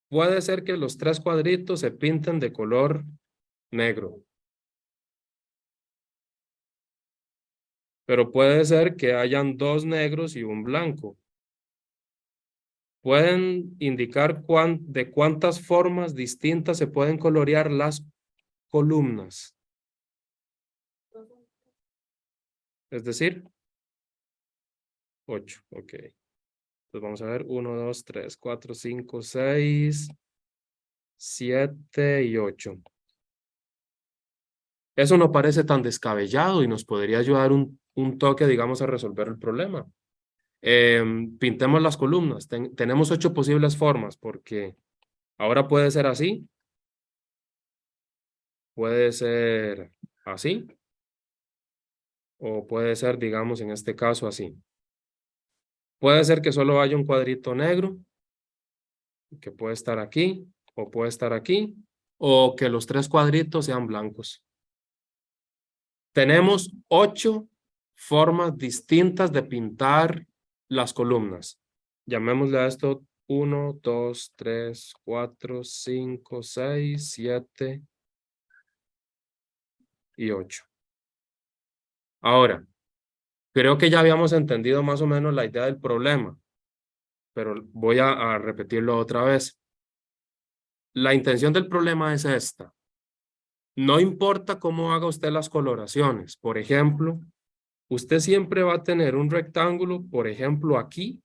puede ser que los 3 cuadritos se pinten de color negro. Pero puede ser que hayan 2 negros y un blanco. Pueden indicar de cuántas formas distintas se pueden colorear las columnas. Es decir, 8. Ok. Entonces vamos a ver. 1, 2, 3, 4, 5, 6, 7 y 8. Eso no parece tan descabellado y nos podría ayudar un toque, digamos, a resolver el problema. Pintemos las columnas. Tenemos 8 posibles formas porque ahora puede ser así. Puede ser así. O puede ser, digamos, en este caso así. Puede ser que solo haya un cuadrito negro, que puede estar aquí, o puede estar aquí, o que los 3 cuadritos sean blancos. Tenemos 8 formas distintas de pintar las columnas. Llamémosle a esto 1, 2, 3, 4, 5, 6, 7 y 8. Ahora, creo que ya habíamos entendido más o menos la idea del problema, pero voy a repetirlo otra vez. La intención del problema es esta. No importa cómo haga usted las coloraciones. Por ejemplo, usted siempre va a tener un rectángulo, por ejemplo, aquí,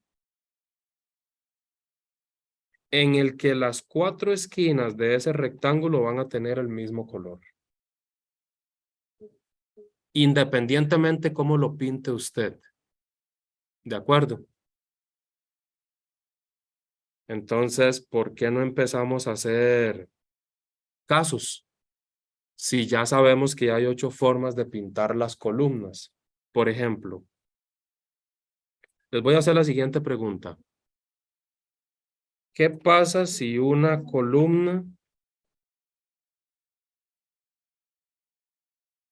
en el que las 4 esquinas de ese rectángulo van a tener el mismo color. Independientemente cómo lo pinte usted. ¿De acuerdo? Entonces, ¿por qué no empezamos a hacer casos? Si ya sabemos que hay 8 formas de pintar las columnas. Por ejemplo, les voy a hacer la siguiente pregunta. ¿Qué pasa si una columna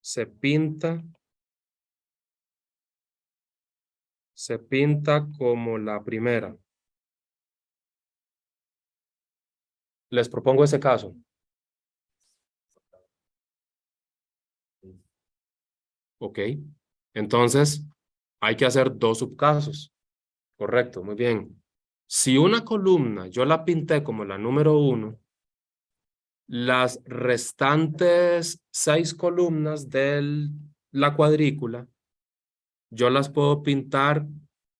se pinta como la primera? Les propongo ese caso. Ok. Entonces, hay que hacer 2 subcasos. Correcto, muy bien. Si una columna yo la pinté como la número 1, las restantes 6 columnas de la cuadrícula, yo las puedo pintar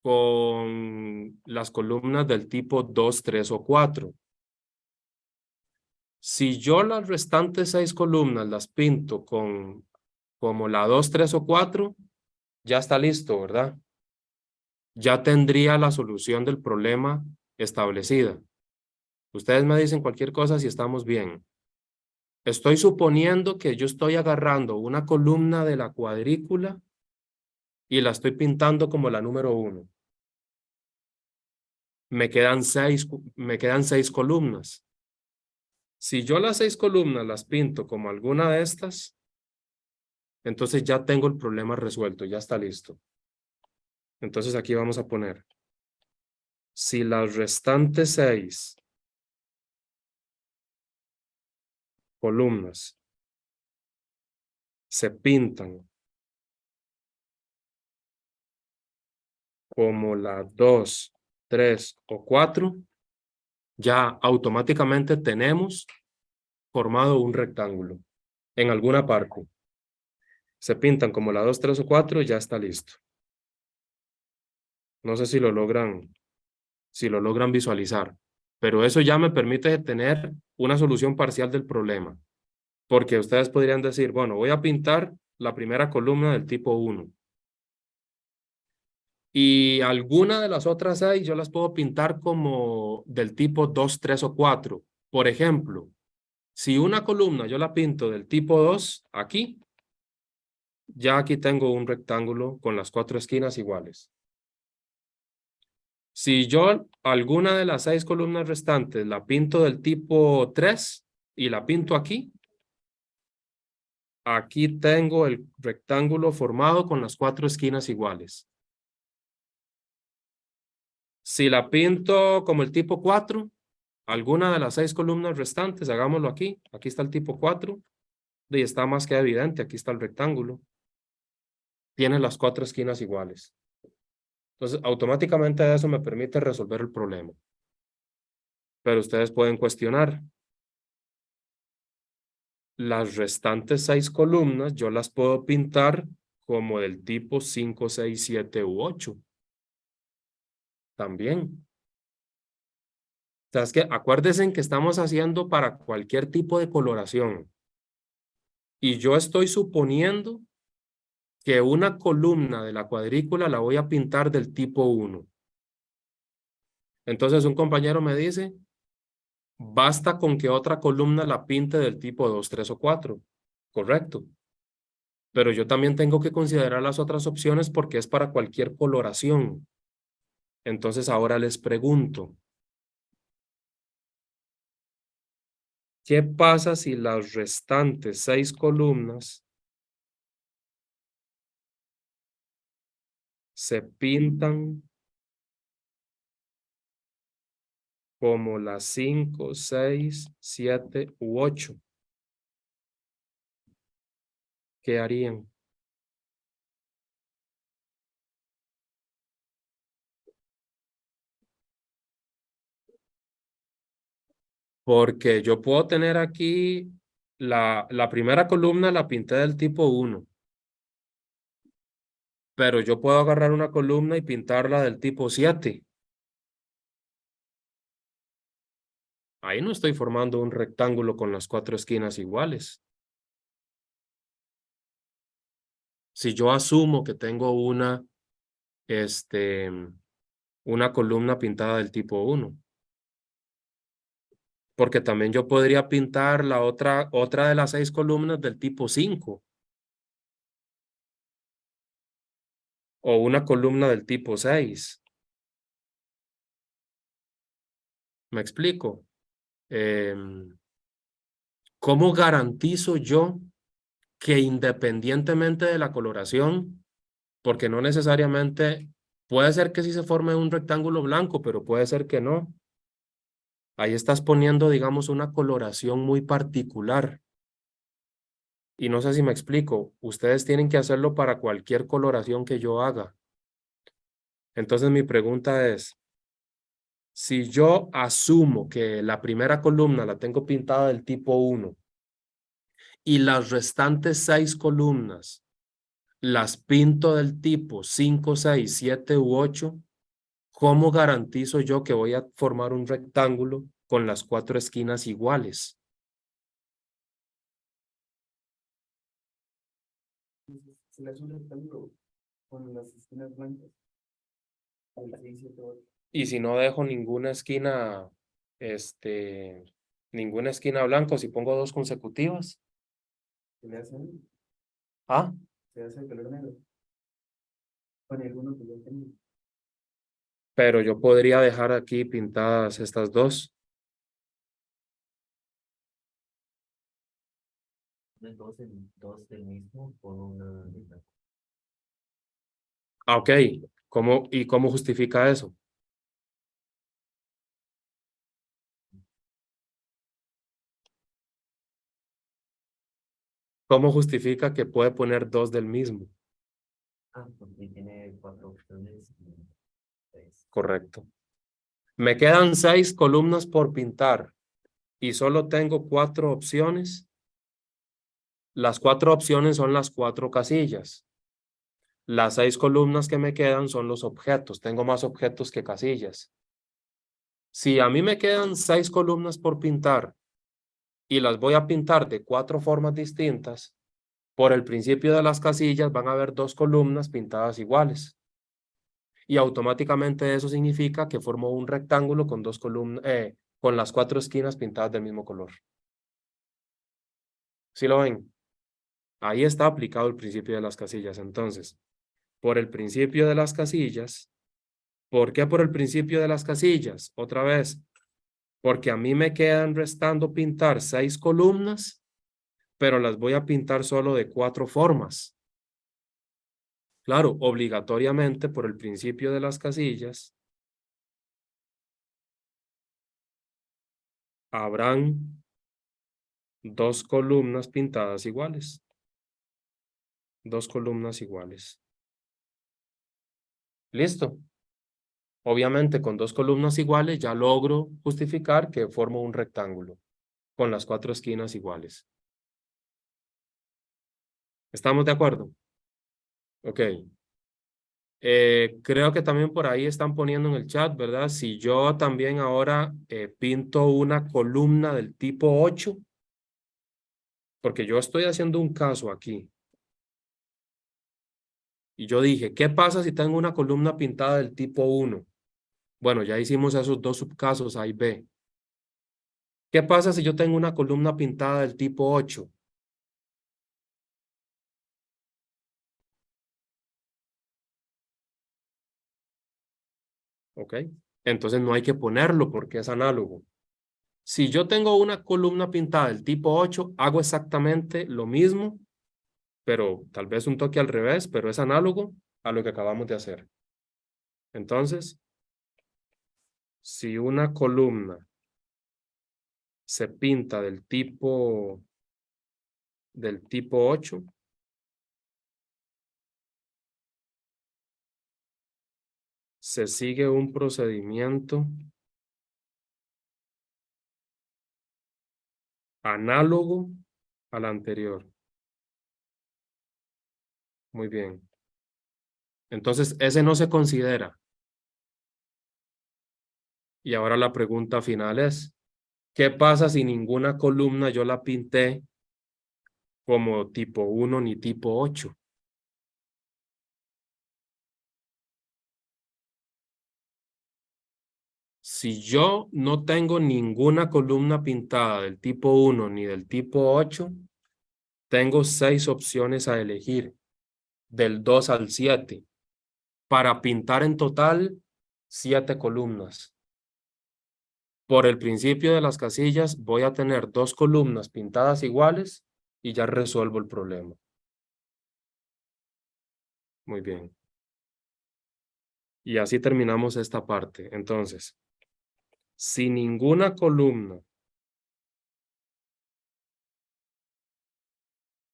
con las columnas del tipo 2, 3 o 4. Si yo las restantes 6 columnas las pinto como la 2, 3 o 4, ya está listo, ¿verdad? Ya tendría la solución del problema establecida. Ustedes me dicen cualquier cosa si estamos bien. Estoy suponiendo que yo estoy agarrando una columna de la cuadrícula y la estoy pintando como la número 1. Me quedan 6 columnas. Si yo las 6 columnas las pinto como alguna de estas, entonces ya tengo el problema resuelto, ya está listo. Entonces aquí vamos a poner, si las restantes 6 columnas se pintan como la 2, 3 o 4, ya automáticamente tenemos formado un rectángulo en alguna parte. Se pintan como la 2, 3 o 4, ya está listo. No sé si lo logran visualizar, pero eso ya me permite tener una solución parcial del problema, porque ustedes podrían decir, bueno, voy a pintar la primera columna del tipo 1 y alguna de las otras 6 yo las puedo pintar como del tipo 2, 3 o 4. Por ejemplo, si una columna yo la pinto del tipo 2 aquí, ya aquí tengo un rectángulo con las 4 esquinas iguales. Si yo alguna de las 6 columnas restantes la pinto del tipo 3 y la pinto aquí, aquí tengo el rectángulo formado con las 4 esquinas iguales. Si la pinto como el tipo 4, alguna de las 6 columnas restantes, hagámoslo aquí. Aquí está el tipo 4 y está más que evidente, aquí está el rectángulo. Tiene las 4 esquinas iguales. Entonces, automáticamente eso me permite resolver el problema. Pero ustedes pueden cuestionar. Las restantes 6 columnas yo las puedo pintar como del tipo 5, 6, 7 u 8. También. O sea, es que acuérdense que estamos haciendo para cualquier tipo de coloración. Y yo estoy suponiendo que una columna de la cuadrícula la voy a pintar del tipo 1. Entonces un compañero me dice, basta con que otra columna la pinte del tipo 2, 3 o 4. Correcto. Pero yo también tengo que considerar las otras opciones porque es para cualquier coloración. Entonces ahora les pregunto, ¿qué pasa si las restantes 6 columnas se pintan como las 5, 6, 7 u 8? ¿Qué harían? Porque yo puedo tener aquí la primera columna la pinté del tipo 1, pero yo puedo agarrar una columna y pintarla del tipo 7. Ahí no estoy formando un rectángulo con las 4 esquinas iguales. Si yo asumo que tengo una columna pintada del tipo 1. Porque también yo podría pintar la otra de las 6 columnas del tipo 5. O una columna del tipo 6. ¿Me explico? ¿Cómo garantizo yo que independientemente de la coloración, porque no necesariamente, puede ser que sí se forme un rectángulo blanco, pero puede ser que no? Ahí estás poniendo, digamos, una coloración muy particular. Y no sé si me explico. Ustedes tienen que hacerlo para cualquier coloración que yo haga. Entonces mi pregunta es, si yo asumo que la primera columna la tengo pintada del tipo 1 y las restantes 6 columnas las pinto del tipo 5, 6, 7 u 8, ¿cómo garantizo yo que voy a formar un rectángulo con las 4 esquinas iguales? Se le hace un rectángulo con las esquinas blancas. El 6, 7, 8. Y si no dejo ninguna esquina blanca, si pongo 2 consecutivas. ¿Ah? Se hace el color negro. Con alguno que yo tengo. Pero yo podría dejar aquí pintadas estas 2. Dos del mismo con una mitad. Ah, ok. ¿Cómo justifica eso? ¿Cómo justifica que puede poner 2 del mismo? Porque tiene 4 opciones y 6. Correcto. Me quedan 6 columnas por pintar y solo tengo 4 opciones. Las 4 opciones son las 4 casillas. Las 6 columnas que me quedan son los objetos. Tengo más objetos que casillas. Si a mí me quedan 6 columnas por pintar y las voy a pintar de 4 formas distintas, por el principio de las casillas van a haber 2 columnas pintadas iguales. Y automáticamente eso significa que formo un rectángulo con 2 columnas, con las 4 esquinas pintadas del mismo color. ¿Sí lo ven? Ahí está aplicado el principio de las casillas. Entonces, por el principio de las casillas, ¿por qué por el principio de las casillas? Otra vez, porque a mí me quedan restando pintar 6 columnas, pero las voy a pintar solo de 4 formas. Claro, obligatoriamente por el principio de las casillas, habrán 2 columnas pintadas iguales. 2 columnas iguales. ¿Listo? Obviamente con 2 columnas iguales ya logro justificar que formo un rectángulo con las 4 esquinas iguales. ¿Estamos de acuerdo? Ok. Creo que también por ahí están poniendo en el chat, ¿verdad? Si yo también ahora pinto una columna del tipo 8, porque yo estoy haciendo un caso aquí. Y yo dije, ¿qué pasa si tengo una columna pintada del tipo 1? Bueno, ya hicimos esos 2 subcasos A y B. ¿Qué pasa si yo tengo una columna pintada del tipo 8? ¿Ok? Entonces no hay que ponerlo porque es análogo. Si yo tengo una columna pintada del tipo 8, hago exactamente lo mismo, pero tal vez un toque al revés, pero es análogo a lo que acabamos de hacer. Entonces, si una columna se pinta del tipo 8, se sigue un procedimiento análogo al anterior. Muy bien. Entonces, ese no se considera. Y ahora la pregunta final es, ¿qué pasa si ninguna columna yo la pinté como tipo 1 ni tipo 8? Si yo no tengo ninguna columna pintada del tipo 1 ni del tipo 8, tengo 6 opciones a elegir, del 2 al 7, para pintar en total 7 columnas. Por el principio de las casillas, voy a tener 2 columnas pintadas iguales y ya resuelvo el problema. Muy bien. Y así terminamos esta parte. Entonces, si ninguna columna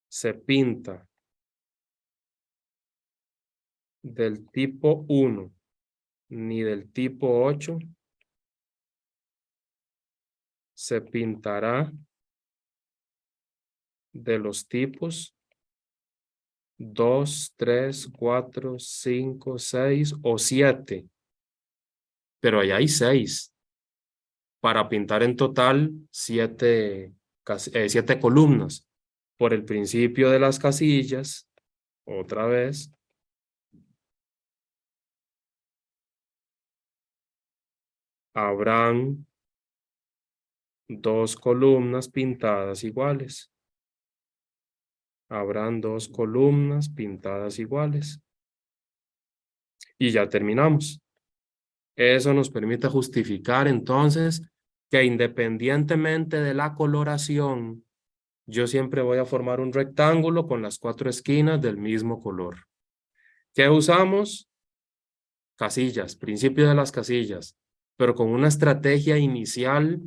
se pinta del tipo 1 ni del tipo 8, se pintará de los tipos 2, 3, 4, 5, 6 o 7. Pero ahí hay 6. Para pintar en total 7 columnas. Por el principio de las casillas, otra vez, habrán 2 columnas pintadas iguales. Habrán 2 columnas pintadas iguales. Y ya terminamos. Eso nos permite justificar entonces que independientemente de la coloración, yo siempre voy a formar un rectángulo con las 4 esquinas del mismo color. ¿Qué usamos? Casillas, principio de las casillas, pero con una estrategia inicial,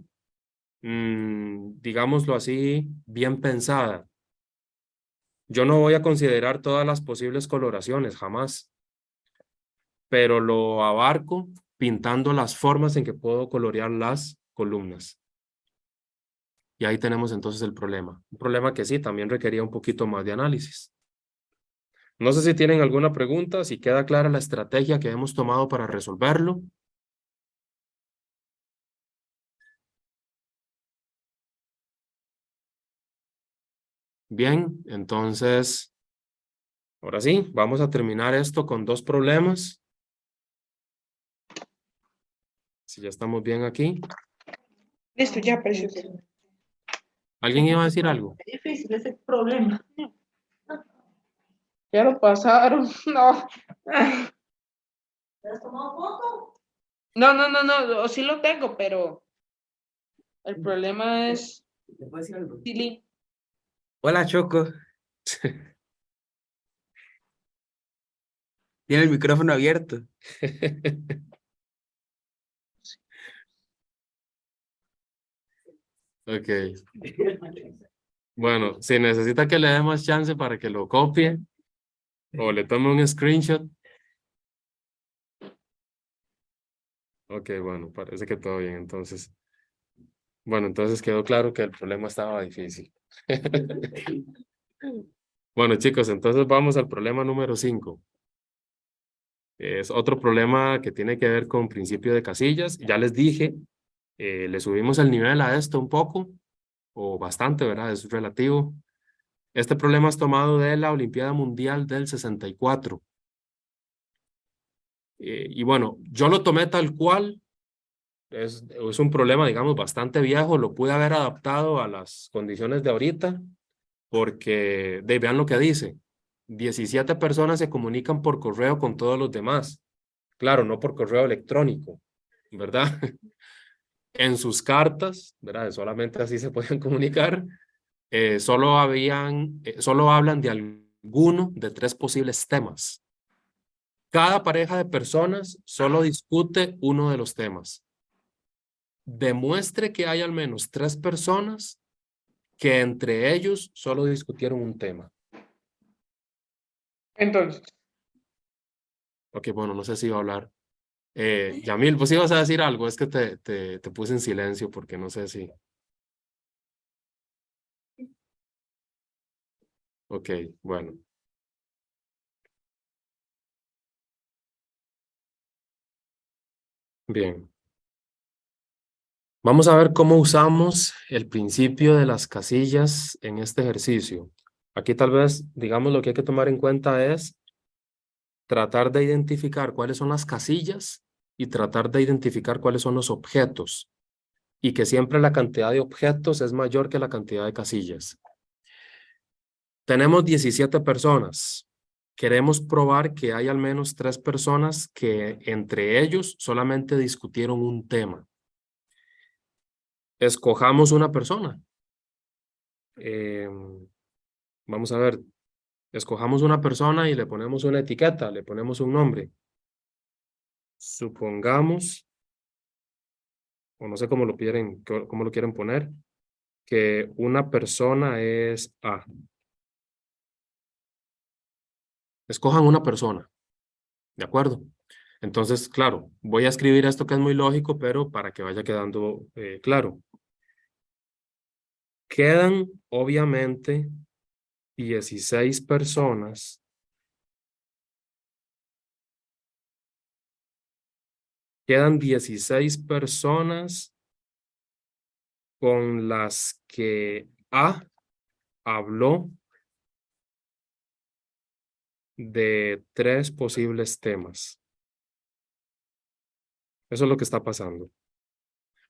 digámoslo así, bien pensada. Yo no voy a considerar todas las posibles coloraciones, jamás, pero lo abarco pintando las formas en que puedo colorear las columnas. Y ahí tenemos entonces el problema. Un problema que sí, también requería un poquito más de análisis. No sé si tienen alguna pregunta, si queda clara la estrategia que hemos tomado para resolverlo. Bien, entonces, ahora sí, vamos a terminar esto con 2 problemas. Si ya estamos bien aquí. Listo, ya, precioso. ¿Alguien iba a decir algo? Es difícil ese problema. Ya lo pasaron. No. ¿Te has tomado foto? No, sí lo tengo, pero el problema es ¿Te puedo decir algo? Tilín. Hola, Choco. Tiene el micrófono abierto. Ok. Bueno, si necesita que le dé más chance para que lo copie o le tome un screenshot. Ok, bueno, parece que todo bien, entonces. Bueno, entonces quedó claro que el problema estaba difícil. Bueno, chicos, entonces vamos al problema número 5. Es otro problema que tiene que ver con principio de casillas. Ya les dije, le subimos el nivel a esto un poco, o bastante, ¿verdad? Es relativo. Este problema es tomado de la Olimpiada Mundial del 64. Y bueno, yo lo tomé tal cual. Es un problema, digamos, bastante viejo. Lo pude haber adaptado a las condiciones de ahorita, porque vean lo que dice. 17 personas se comunican por correo con todos los demás. Claro, no por correo electrónico, ¿verdad? En sus cartas, ¿verdad? Solamente así se pueden comunicar. Solo hablan de alguno de 3 posibles temas. Cada pareja de personas solo discute uno de los temas. Demuestre que hay al menos 3 personas que entre ellos solo discutieron un tema. Entonces, Ok, bueno, no sé si iba a hablar. Yamil, pues ibas a decir algo, es que te puse en silencio porque no sé si. Ok, bueno. Bien. Vamos a ver cómo usamos el principio de las casillas en este ejercicio. Aquí tal vez, digamos, lo que hay que tomar en cuenta es tratar de identificar cuáles son las casillas y tratar de identificar cuáles son los objetos y que siempre la cantidad de objetos es mayor que la cantidad de casillas. Tenemos 17 personas. Queremos probar que hay al menos 3 personas que entre ellos solamente discutieron un tema. Escojamos una persona. Vamos a ver. Escojamos una persona y le ponemos una etiqueta, le ponemos un nombre. Supongamos, o no sé cómo lo quieren poner, que una persona es A. Escojan una persona, ¿de acuerdo? Entonces, claro, voy a escribir esto que es muy lógico, pero para que vaya quedando claro. Quedan, obviamente, 16 personas. Quedan 16 personas con las que A habló de 3 posibles temas. Eso es lo que está pasando.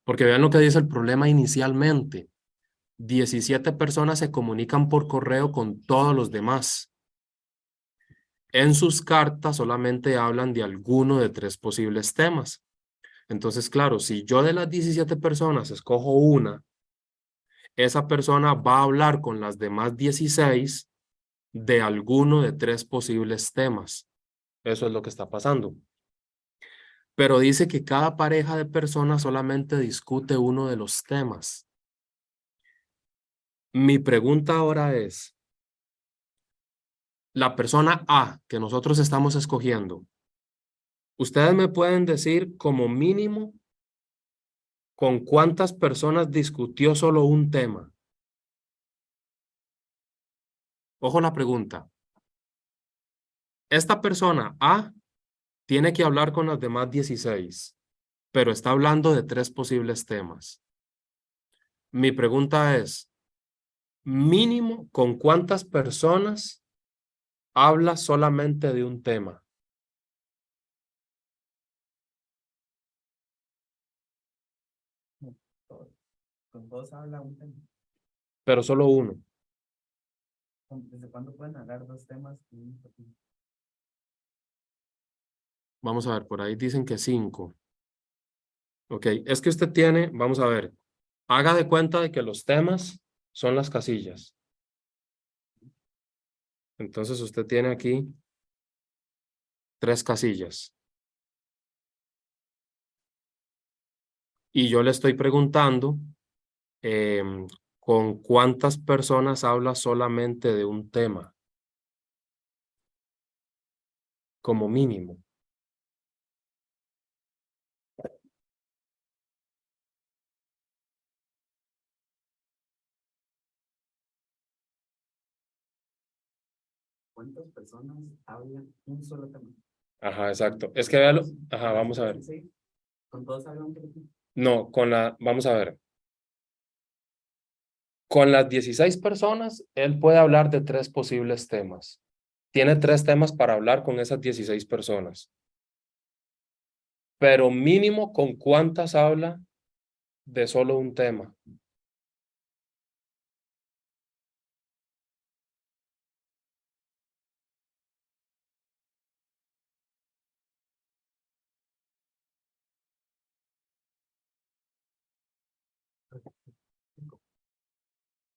Porque vean lo que dice el problema inicialmente. 17 personas se comunican por correo con todos los demás. En sus cartas solamente hablan de alguno de 3 posibles temas. Entonces, claro, si yo de las 17 personas escojo una, esa persona va a hablar con las demás 16 de alguno de 3 posibles temas. Eso es lo que está pasando. Pero dice que cada pareja de personas solamente discute uno de los temas. Mi pregunta ahora es, la persona A que nosotros estamos escogiendo, ¿ustedes me pueden decir como mínimo con cuántas personas discutió solo un tema? Ojo la pregunta. Esta persona A tiene que hablar con las demás 16, pero está hablando de 3 posibles temas. Mi pregunta es, mínimo con cuántas personas habla solamente de un tema. Con todos habla un tema. Pero solo uno. ¿Desde cuándo pueden hablar dos temas? Vamos a ver, por ahí dicen que 5. Ok, es que usted tiene, vamos a ver, haga de cuenta de que los temas son las casillas. Entonces usted tiene aquí 3 casillas. Y yo le estoy preguntando con cuántas personas habla solamente de un tema. Como mínimo. ¿Cuántas personas hablan un solo tema? Ajá, exacto. Es que véalo. Ajá, vamos a ver. Con todos hablan un tema. No, vamos a ver. Con las 16 personas, él puede hablar de 3 posibles temas. Tiene 3 temas para hablar con esas 16 personas. Pero mínimo, ¿con cuántas habla de solo un tema?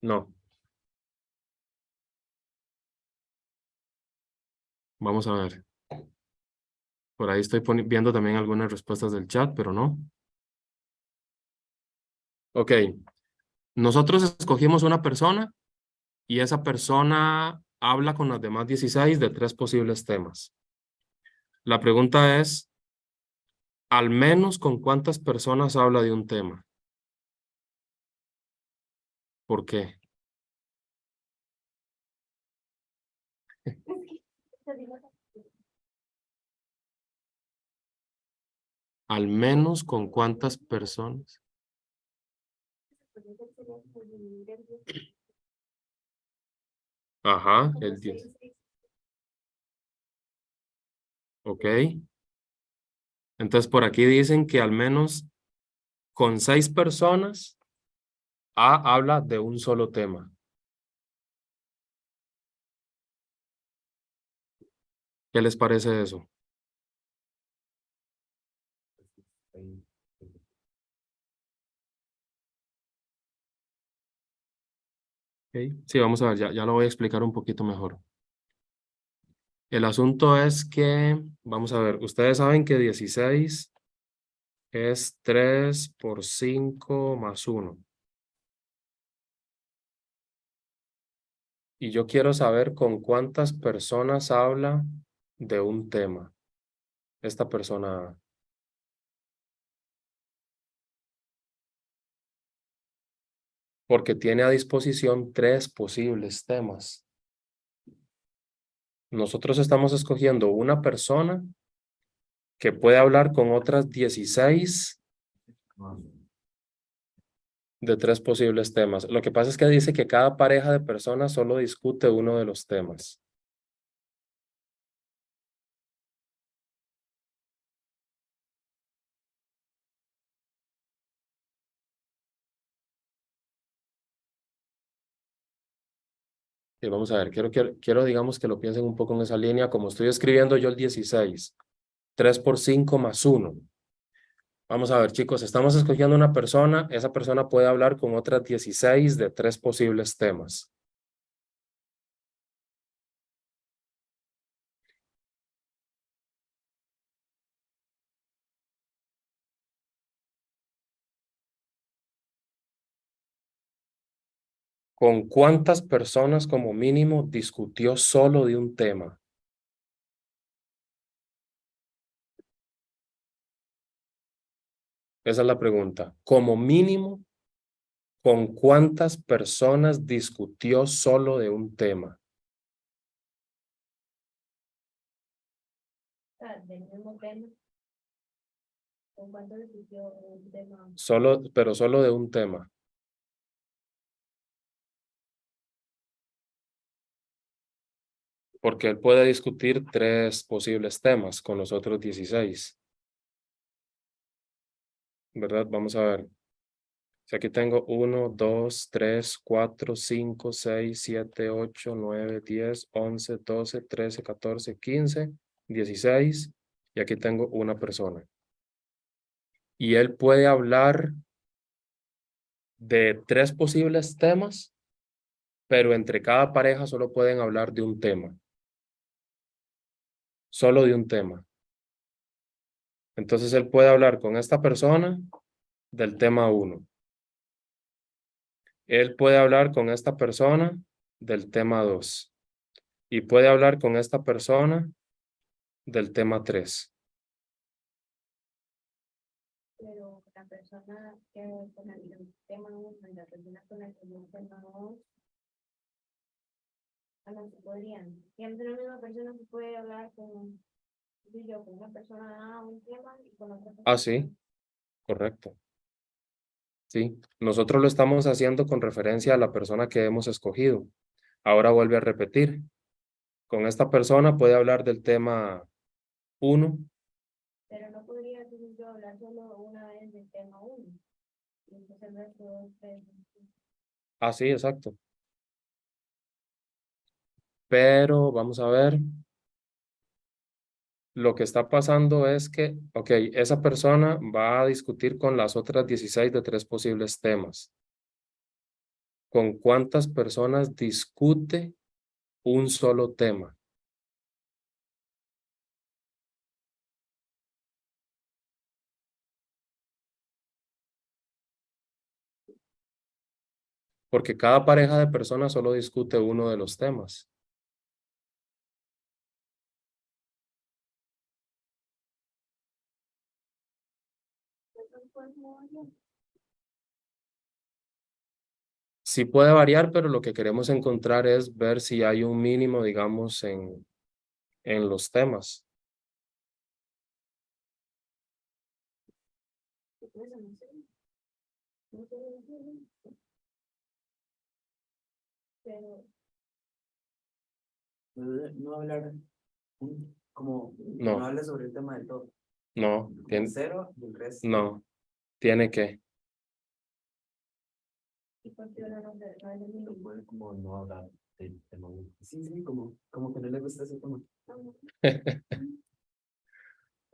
No. Vamos a ver. Por ahí estoy viendo también algunas respuestas del chat, pero no. Ok. Nosotros escogimos una persona y esa persona habla con las demás 16 de 3 posibles temas. La pregunta es, ¿al menos con cuántas personas habla de un tema? ¿Por qué? ¿Al menos con cuántas personas? Ajá, el 10. Ok. Entonces, por aquí dicen que al menos con 6 personas, A habla de un solo tema. ¿Qué les parece eso? Ok. Sí, vamos a ver, ya lo voy a explicar un poquito mejor. El asunto es que, vamos a ver, ustedes saben que 16 es 3 por 5 más 1. Y yo quiero saber con cuántas personas habla de un tema. Esta persona A. Porque tiene a disposición 3 posibles temas. Nosotros estamos escogiendo una persona que puede hablar con otras 16 de 3 posibles temas. Lo que pasa es que dice que cada pareja de personas solo discute uno de los temas. Y vamos a ver, quiero digamos que lo piensen un poco en esa línea, como estoy escribiendo yo el 16, 3 por 5 más 1. Vamos a ver, chicos, estamos escogiendo una persona, esa persona puede hablar con otras 16 de 3 posibles temas. ¿Con cuántas personas como mínimo discutió solo de un tema? Esa es la pregunta. Como mínimo, ¿con cuántas personas discutió solo de un tema? Del mismo tema. ¿Con cuánto discutió un tema? Pero solo de un tema. Porque él puede discutir 3 posibles temas con los otros 16. ¿Verdad? Vamos a ver. Si aquí tengo 1, 2, 3, 4, 5, 6, 7, 8, 9, 10, 11, 12, 13, 14, 15, 16. Y aquí tengo una persona. Y él puede hablar de 3 posibles temas, pero entre cada pareja solo pueden hablar de un tema. Solo de un tema. Entonces él puede hablar con esta persona del tema 1. Él puede hablar con esta persona del tema 2. Y puede hablar con esta persona del tema 3. Pero la persona que con el tema 1 y la persona con el tema 2, no se podrían. Siempre la misma persona se puede hablar con una persona A un tema y con otra persona. Ah, sí, correcto. Sí, nosotros lo estamos haciendo con referencia a la persona que hemos escogido. Ahora vuelve a repetir. Con esta persona puede hablar del tema 1. Pero no podría entonces yo hablar solo una vez del tema 1. Y entonces el resto de tres. Ah, sí, exacto. Pero vamos a ver. Lo que está pasando es que, ok, esa persona va a discutir con las otras 16 de 3 posibles temas. ¿Con cuántas personas discute un solo tema? Porque cada pareja de personas solo discute uno de los temas. Sí puede variar, pero lo que queremos encontrar es ver si hay un mínimo, digamos, en los temas. Pero No hablar como No. no habla sobre el tema de todo. No, tiene, 0 y el resto. no, tiene que. ¿Y por qué no nos no es el No mínimo? puede como no hablar del tema uno. Sí, sí, como que no le gusta ese tema.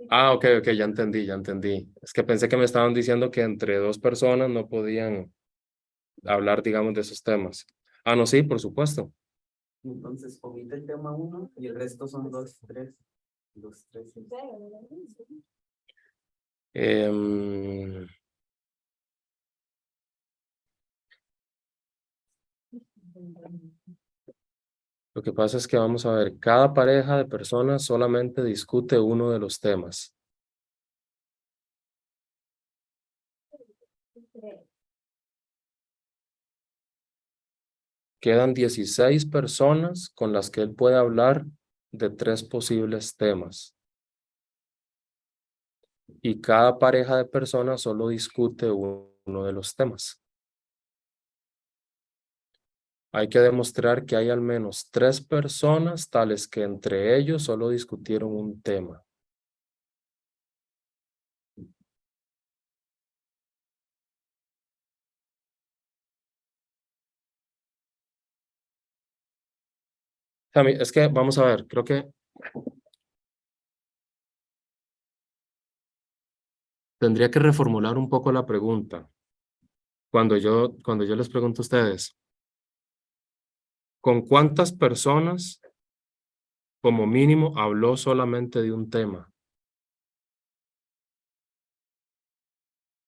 Ah, ok, ya entendí, ya entendí. Es que pensé que me estaban diciendo que entre dos personas no podían hablar, digamos, de esos temas. Ah, no, sí, por supuesto. Y entonces omite el tema 1 y el resto son 2, 3. 2, 3. Pero, ¿verdad? Sí. Em, lo que pasa es que vamos a ver, cada pareja de personas solamente discute uno de los temas. Tres. Quedan 16 personas con las que él puede hablar de 3 posibles temas. Y cada pareja de personas solo discute uno de los temas. Hay que demostrar que hay al menos 3 personas tales que entre ellos solo discutieron un tema. Es que vamos a ver, creo que tendría que reformular un poco la pregunta. Cuando yo les pregunto a ustedes, ¿con cuántas personas como mínimo habló solamente de un tema?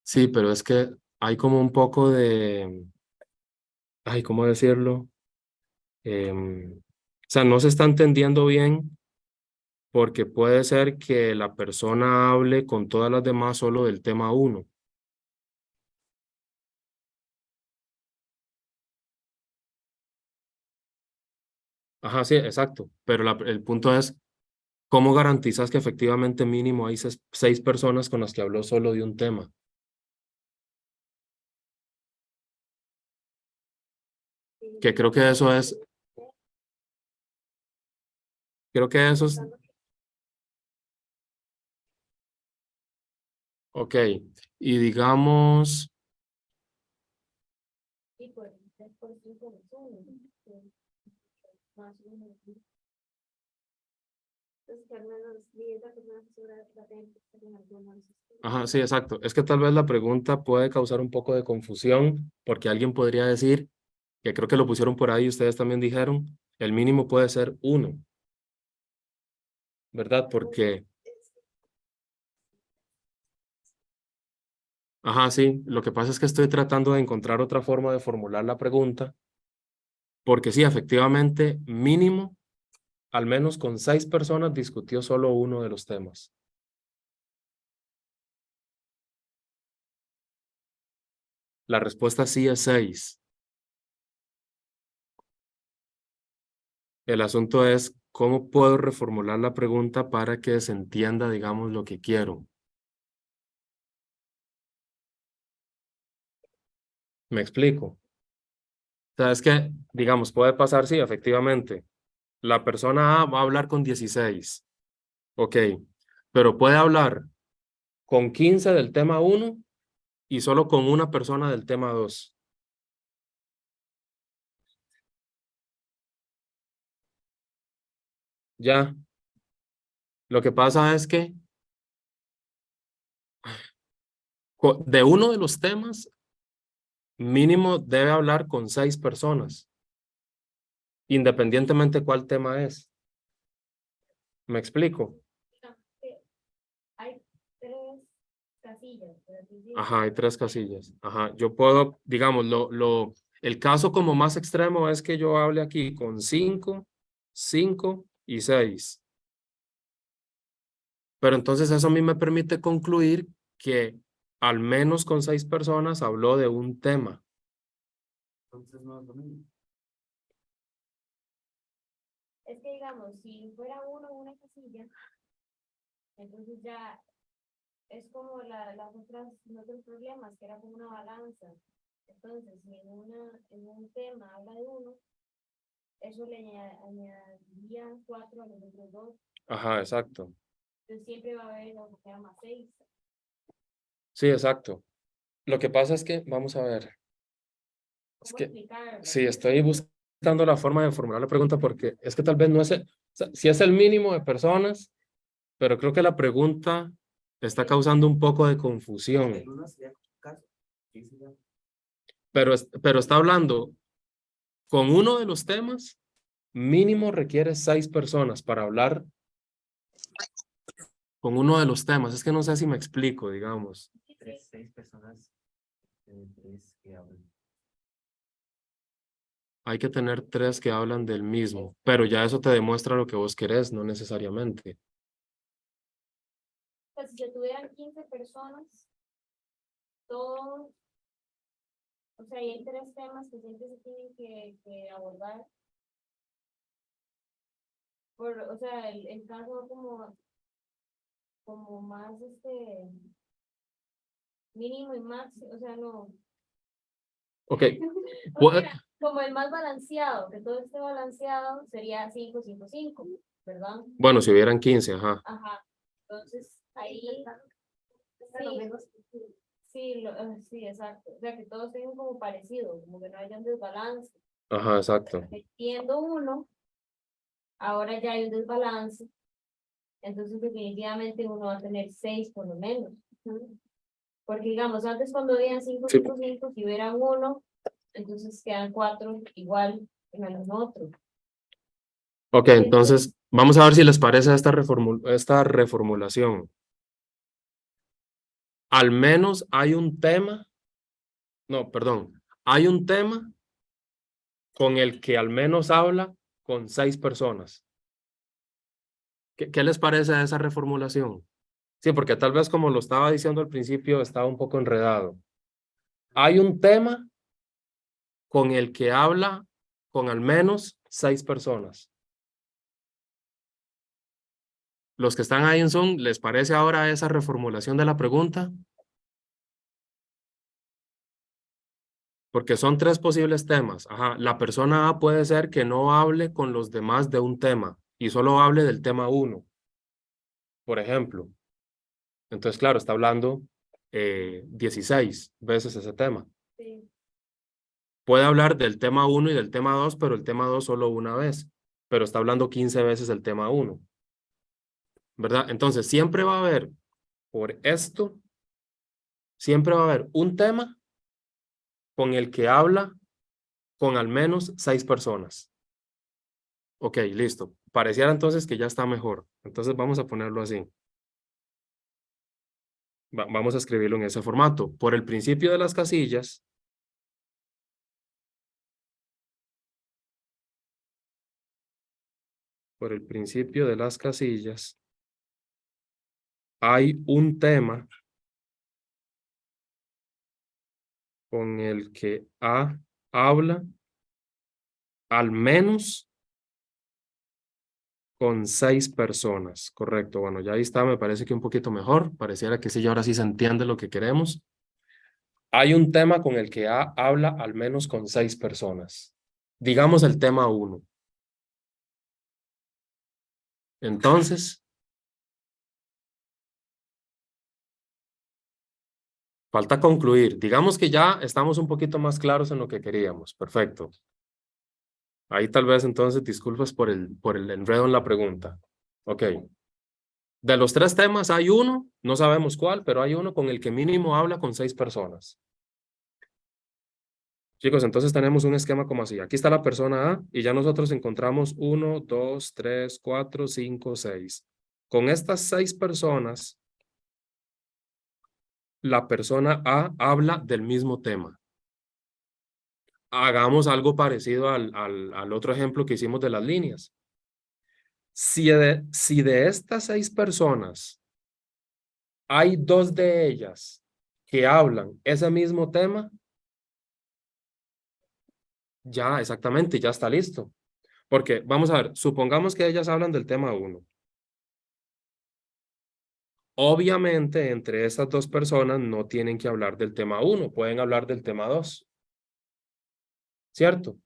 Sí, pero es que hay como un poco de, ay, ¿cómo decirlo? O sea, no se está entendiendo bien porque puede ser que la persona hable con todas las demás solo del tema 1. Ajá, sí, exacto. Pero el punto es, ¿cómo garantizas que efectivamente mínimo hay 6 personas con las que habló solo de un tema? Que creo que eso es, ok. Y digamos, Y por 3 por 5 es 1. Más 1. Entonces, que al menos 10 personas va a tener que estar en alguna de sus ajá, sí, exacto. Es que tal vez la pregunta puede causar un poco de confusión porque alguien podría decir, que creo que lo pusieron por ahí, ustedes también dijeron, el mínimo puede ser 1, ¿verdad? Porque, ajá, sí, lo que pasa es que estoy tratando de encontrar otra forma de formular la pregunta, porque sí, efectivamente, mínimo, al menos con 6 personas discutió solo uno de los temas. La respuesta sí es 6. El asunto es cómo puedo reformular la pregunta para que se entienda, digamos, lo que quiero. ¿Me explico? O sea, es que, digamos, puede pasar, sí, efectivamente. La persona A va a hablar con 16. Ok, pero puede hablar con 15 del tema 1 y solo con una persona del tema 2. Ya, lo que pasa es que de uno de los temas, mínimo debe hablar con 6 personas, independientemente cuál tema es. ¿Me explico? Hay 3 casillas, por así decirlo. Ajá, hay 3 casillas. Ajá, yo puedo, digamos, el caso como más extremo es que yo hable aquí con 5, 5 y 6. Pero entonces eso a mí me permite concluir que al menos con 6 personas habló de un tema. Entonces no es lo mismo. Es que digamos, si fuera uno en una casilla, entonces ya es como las otras, los otros problemas, que era como una balanza. Entonces, si en un tema habla de uno, eso le añadiría 4 a los otros 2. Ajá, exacto. Entonces siempre va a haber algo que sea más 6. Sí, exacto. Lo que pasa es que, vamos a ver, es ¿Cómo que explicarlo? sí, estoy buscando la forma de formular la pregunta porque es que tal vez no es, o sea, sí es el mínimo de personas, pero creo que la pregunta está causando un poco de confusión. En uno sería caso. Sí, sí, ya. Pero está hablando con uno de los temas, mínimo requiere 6 personas para hablar con uno de los temas. Es que no sé si me explico, digamos. Seis personas, tres que hablan. Hay que tener 3 que hablan del mismo, pero ya eso te demuestra lo que vos querés, no necesariamente. Pues si se tuvieran 15 personas, todos, o sea, y hay 3 temas que siempre se tienen que abordar. O sea, el caso como más mínimo y máximo, o sea, no. Ok, O pu- sea, como el más balanceado, que todo esté balanceado, sería 5-5-5, ¿verdad? bueno, si hubieran 15, ajá, Ajá. Entonces, ahí sí, exacto. O sea, que todos tengan como parecido, como que no haya un desbalance. ajá, exacto. Metiendo uno, ahora ya hay un desbalance, entonces definitivamente uno va a tener 6 por lo menos. Porque digamos, antes cuando habían 5, Sí. 5, 5, si hubieran uno, entonces quedan 4 igual menos otro. Ok, entonces vamos a ver si les parece esta reformulación. Al menos hay un tema, no, perdón, hay un tema con el que al menos habla con 6 personas. ¿Qué les parece esa reformulación? Sí, porque tal vez como lo estaba diciendo al principio, estaba un poco enredado. Hay un tema con el que habla con al menos 6 personas. Los que están ahí en Zoom, ¿les parece ahora esa reformulación de la pregunta? Porque son 3 posibles temas. Ajá, la persona A puede ser que no hable con los demás de un tema y solo hable del tema 1, por ejemplo. Entonces, claro, está hablando 16 veces ese tema. Sí. Puede hablar del tema 1 y del tema 2, pero el tema 2 solo una vez. Pero está hablando 15 veces el tema 1. ¿Verdad? Entonces, siempre va a haber, por esto, siempre va a haber un tema con el que habla con al menos 6 personas. Ok, listo. Pareciera entonces que ya está mejor. Entonces vamos a ponerlo así. Vamos a escribirlo en ese formato. Por el principio de las casillas, por el principio de las casillas, hay un tema con el que A habla al menos con 6 personas. Correcto. Bueno, ya ahí está, me parece que un poquito mejor. Pareciera que sí, y ahora sí se entiende lo que queremos. Hay un tema con el que A habla al menos con 6 personas. Digamos el tema 1. Entonces, falta concluir. Digamos que ya estamos un poquito más claros en lo que queríamos. Perfecto. Ahí tal vez entonces disculpas por el enredo en la pregunta. Ok. De los 3 temas hay uno, no sabemos cuál, pero hay uno con el que mínimo habla con 6 personas. Chicos, entonces tenemos un esquema como así. Aquí está la persona A y ya nosotros encontramos 1, 2, 3, 4, 5, 6. Con estas 6 personas, la persona A habla del mismo tema. Hagamos algo parecido al otro ejemplo que hicimos de las líneas. Si de estas 6 personas hay 2 de ellas que hablan ese mismo tema, ya exactamente, ya está listo. Porque vamos a ver, supongamos que ellas hablan del tema 1. Obviamente, entre esas 2 personas no tienen que hablar del tema 1, pueden hablar del tema 2. ¿Cierto?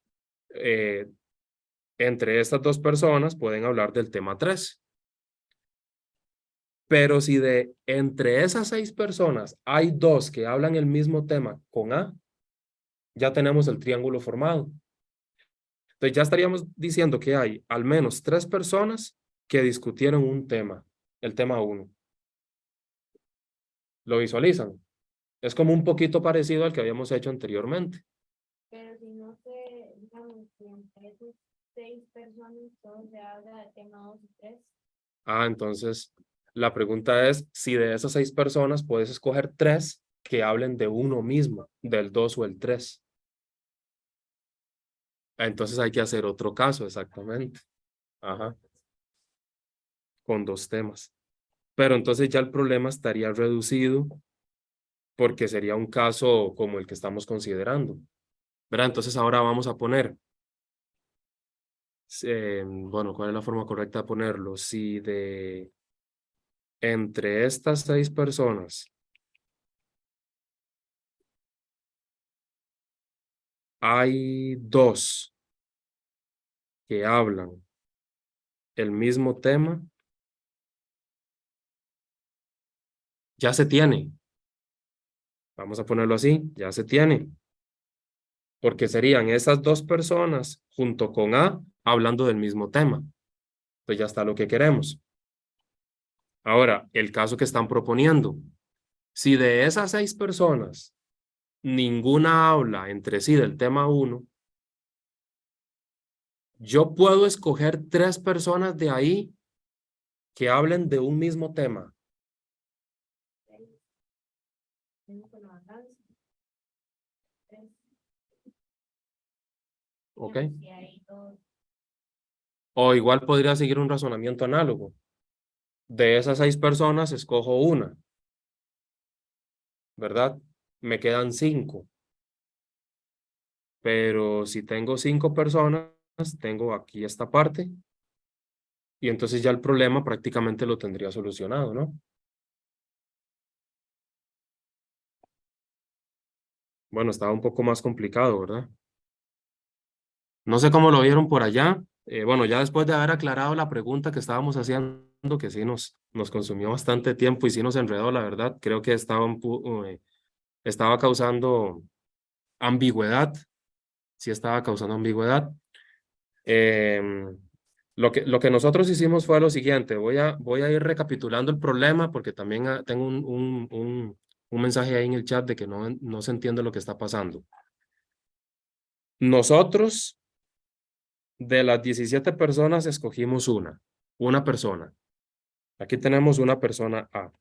Entre estas 2 personas pueden hablar del tema 3. Pero si de entre esas 6 personas hay 2 que hablan el mismo tema con A, ya tenemos el triángulo formado. Entonces ya estaríamos diciendo que hay al menos 3 personas que discutieron un tema, el tema 1. ¿Lo visualizan? Es como un poquito parecido al que habíamos hecho anteriormente. Pero si no se, digamos, si entre esas 6 personas solo se habla del tema 2 y 3. Entonces la pregunta es si de esas 6 personas puedes escoger 3 que hablen de uno mismo, del 2 o el 3. Entonces hay que hacer otro caso, exactamente. Ajá. Con 2 temas. Pero entonces ya el problema estaría reducido porque sería un caso como el que estamos considerando. ¿Verdad? Entonces ahora vamos a poner, bueno, ¿cuál es la forma correcta de ponerlo? Si de entre estas 6 personas hay 2 que hablan el mismo tema, ya se tiene. Vamos a ponerlo así, ya se tiene. Porque serían esas 2 personas junto con A hablando del mismo tema. Pues ya está lo que queremos. Ahora, el caso que están proponiendo. Si de esas 6 personas ninguna habla entre sí del tema 1, yo puedo escoger 3 personas de ahí que hablen de un mismo tema. Tengo con la balanza. 3. ¿Ok? Si hay 2. O igual podría seguir un razonamiento análogo. De esas 6 personas escojo una, ¿verdad? Me quedan 5. Pero si tengo 5 personas, tengo aquí esta parte. Y entonces ya el problema prácticamente lo tendría solucionado, ¿no? Bueno, estaba un poco más complicado, ¿verdad? No sé cómo lo vieron por allá. Bueno, ya después de haber aclarado la pregunta que estábamos haciendo, que sí nos consumió bastante tiempo y sí nos enredó, la verdad, creo que estaba causando ambigüedad. Sí estaba causando ambigüedad. Lo que nosotros hicimos fue lo siguiente. Voy a ir recapitulando el problema porque también tengo un mensaje ahí en el chat de que no se entiende lo que está pasando. Nosotros, de las 17 personas, escogimos una persona. Aquí tenemos una persona A.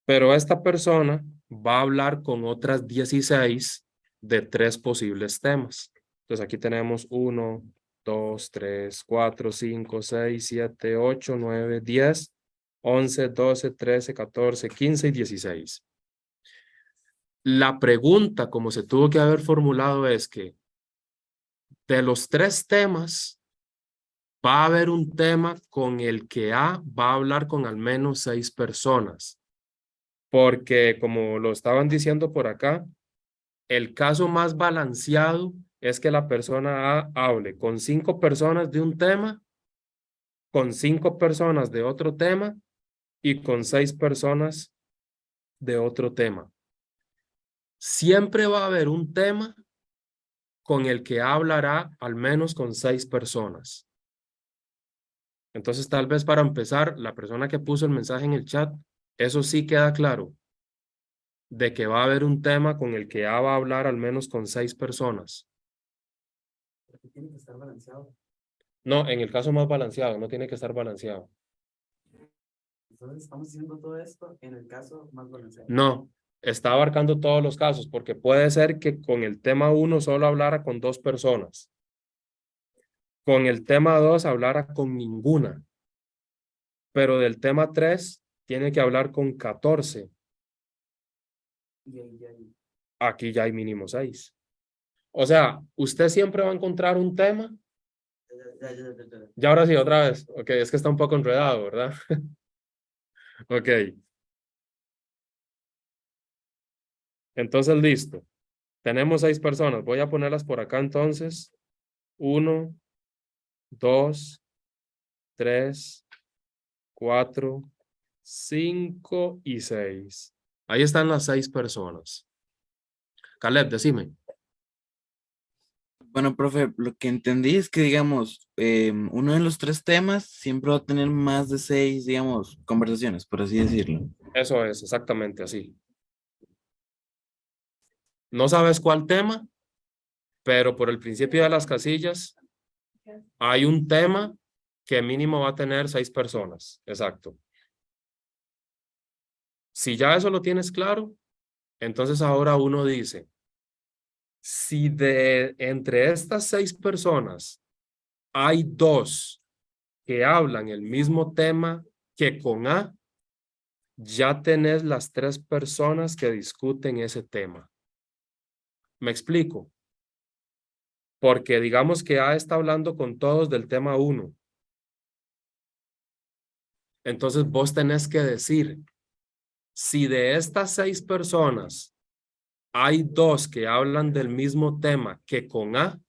Pero esta persona va a hablar con otras 16 de 3 posibles temas. Entonces aquí tenemos 1, 2, 3, 4, 5, 6, 7, 8, 9, 10, 11, 12, 13, 14, 15 y 16. La pregunta, como se tuvo que haber formulado, es que de los 3 temas, va a haber un tema con el que A va a hablar con al menos 6 personas. Porque como lo estaban diciendo por acá, el caso más balanceado es que la persona A hable con 5 personas de un tema, con 5 personas de otro tema y con 6 personas de otro tema. Siempre va a haber un tema con el que hablará al menos con 6 personas. Entonces, tal vez para empezar, la persona que puso el mensaje en el chat, eso sí queda claro, de que va a haber un tema con el que A va a hablar al menos con 6 personas. Porque tiene que estar balanceado. No, en el caso más balanceado, no tiene que estar balanceado. Entonces estamos haciendo todo esto en el caso más balanceado. No, está abarcando todos los casos, porque puede ser que con el tema 1 solo hablara con 2 personas. Con el tema 2 hablara con ninguna. Pero del tema 3 tiene que hablar con 14. Y ahí ya hay. Aquí ya hay mínimo 6. O sea, usted siempre va a encontrar un tema. Ya ahora sí, otra vez. Ok, es que está un poco enredado, ¿verdad? Ok. Entonces, listo. Tenemos 6 personas. Voy a ponerlas por acá entonces. 1, 2, 3, 4, 5 y 6. Ahí están las 6 personas. Caleb, decime. Bueno, profe, lo que entendí es que, digamos, uno de los tres temas siempre va a tener más de 6, digamos, conversaciones, por así decirlo. Eso es exactamente así. No sabes cuál tema, pero por el principio de las casillas hay un tema que mínimo va a tener 6 personas. Exacto. Si ya eso lo tienes claro, entonces ahora uno dice, si de entre estas 6 personas hay 2 que hablan el mismo tema que con A, ya tenés las 3 personas que discuten ese tema. ¿Me explico? Porque digamos que A está hablando con todos del tema 1. Entonces vos tenés que decir, si de estas 6 personas hay 2 que hablan del mismo tema que con A,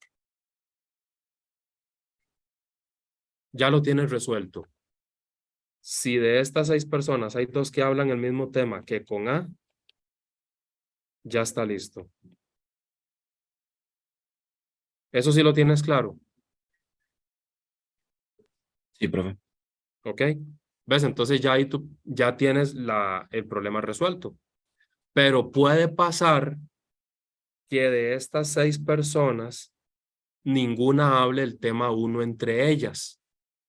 ya lo tienes resuelto. Si de estas 6 personas hay 2 que hablan el mismo tema que con A, ya está listo. Eso sí lo tienes claro, Sí, profe. ¿ok? ¿Ves? Entonces ya ahí tú ya tienes el problema resuelto. Pero puede pasar que de estas 6 personas, ninguna hable el tema 1 entre ellas,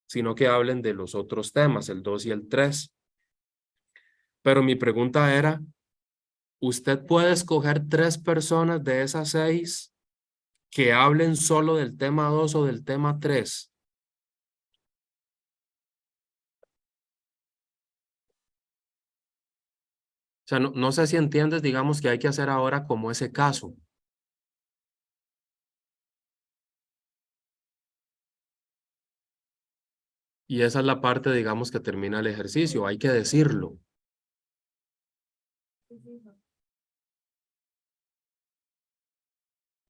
sino que hablen de los otros temas, el 2 y el 3. Pero mi pregunta era, ¿usted puede escoger 3 personas de esas 6 que hablen solo del tema 2 o del tema 3? O sea, no sé si entiendes, digamos, que hay que hacer ahora como ese caso. Y esa es la parte, digamos, que termina el ejercicio. Hay que decirlo.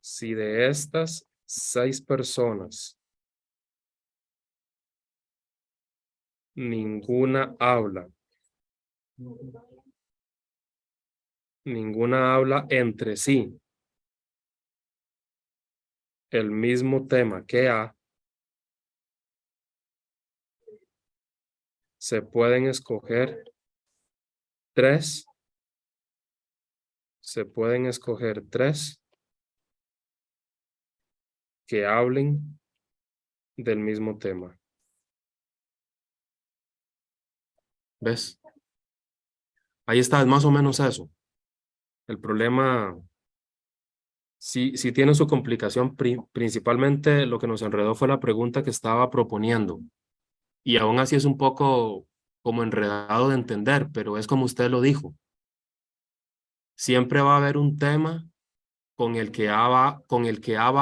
Si de estas 6 personas ninguna habla entre sí el mismo tema que A, se pueden escoger 3. Se pueden escoger 3 que hablen del mismo tema. ¿Ves? Ahí está, es más o menos eso. El problema sí tiene su complicación. Principalmente lo que nos enredó fue la pregunta que estaba proponiendo. Y aún así es un poco como enredado de entender, pero es como usted lo dijo. Siempre va a haber un tema con el que A va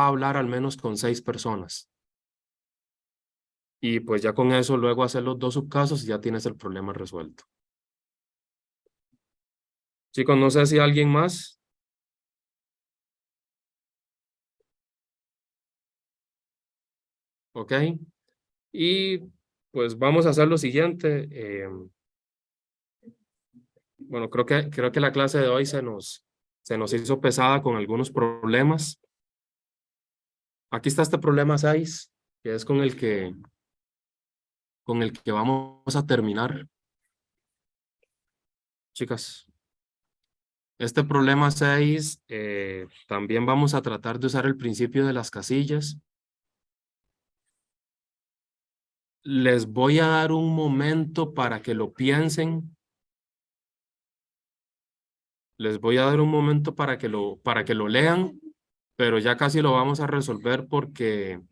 a hablar al menos con 6 personas. Y pues ya con eso luego hacer los 2 subcasos y ya tienes el problema resuelto. Chicos, no sé si alguien más. ¿Ok? Y pues vamos a hacer lo siguiente. Bueno, creo que la clase de hoy se nos hizo pesada con algunos problemas. Aquí está este problema 6, que es con el que vamos a terminar. Chicas, este problema 6, también vamos a tratar de usar el principio de las casillas. Les voy a dar un momento para que lo piensen. Les voy a dar un momento para que lo lean, pero ya casi lo vamos a resolver porque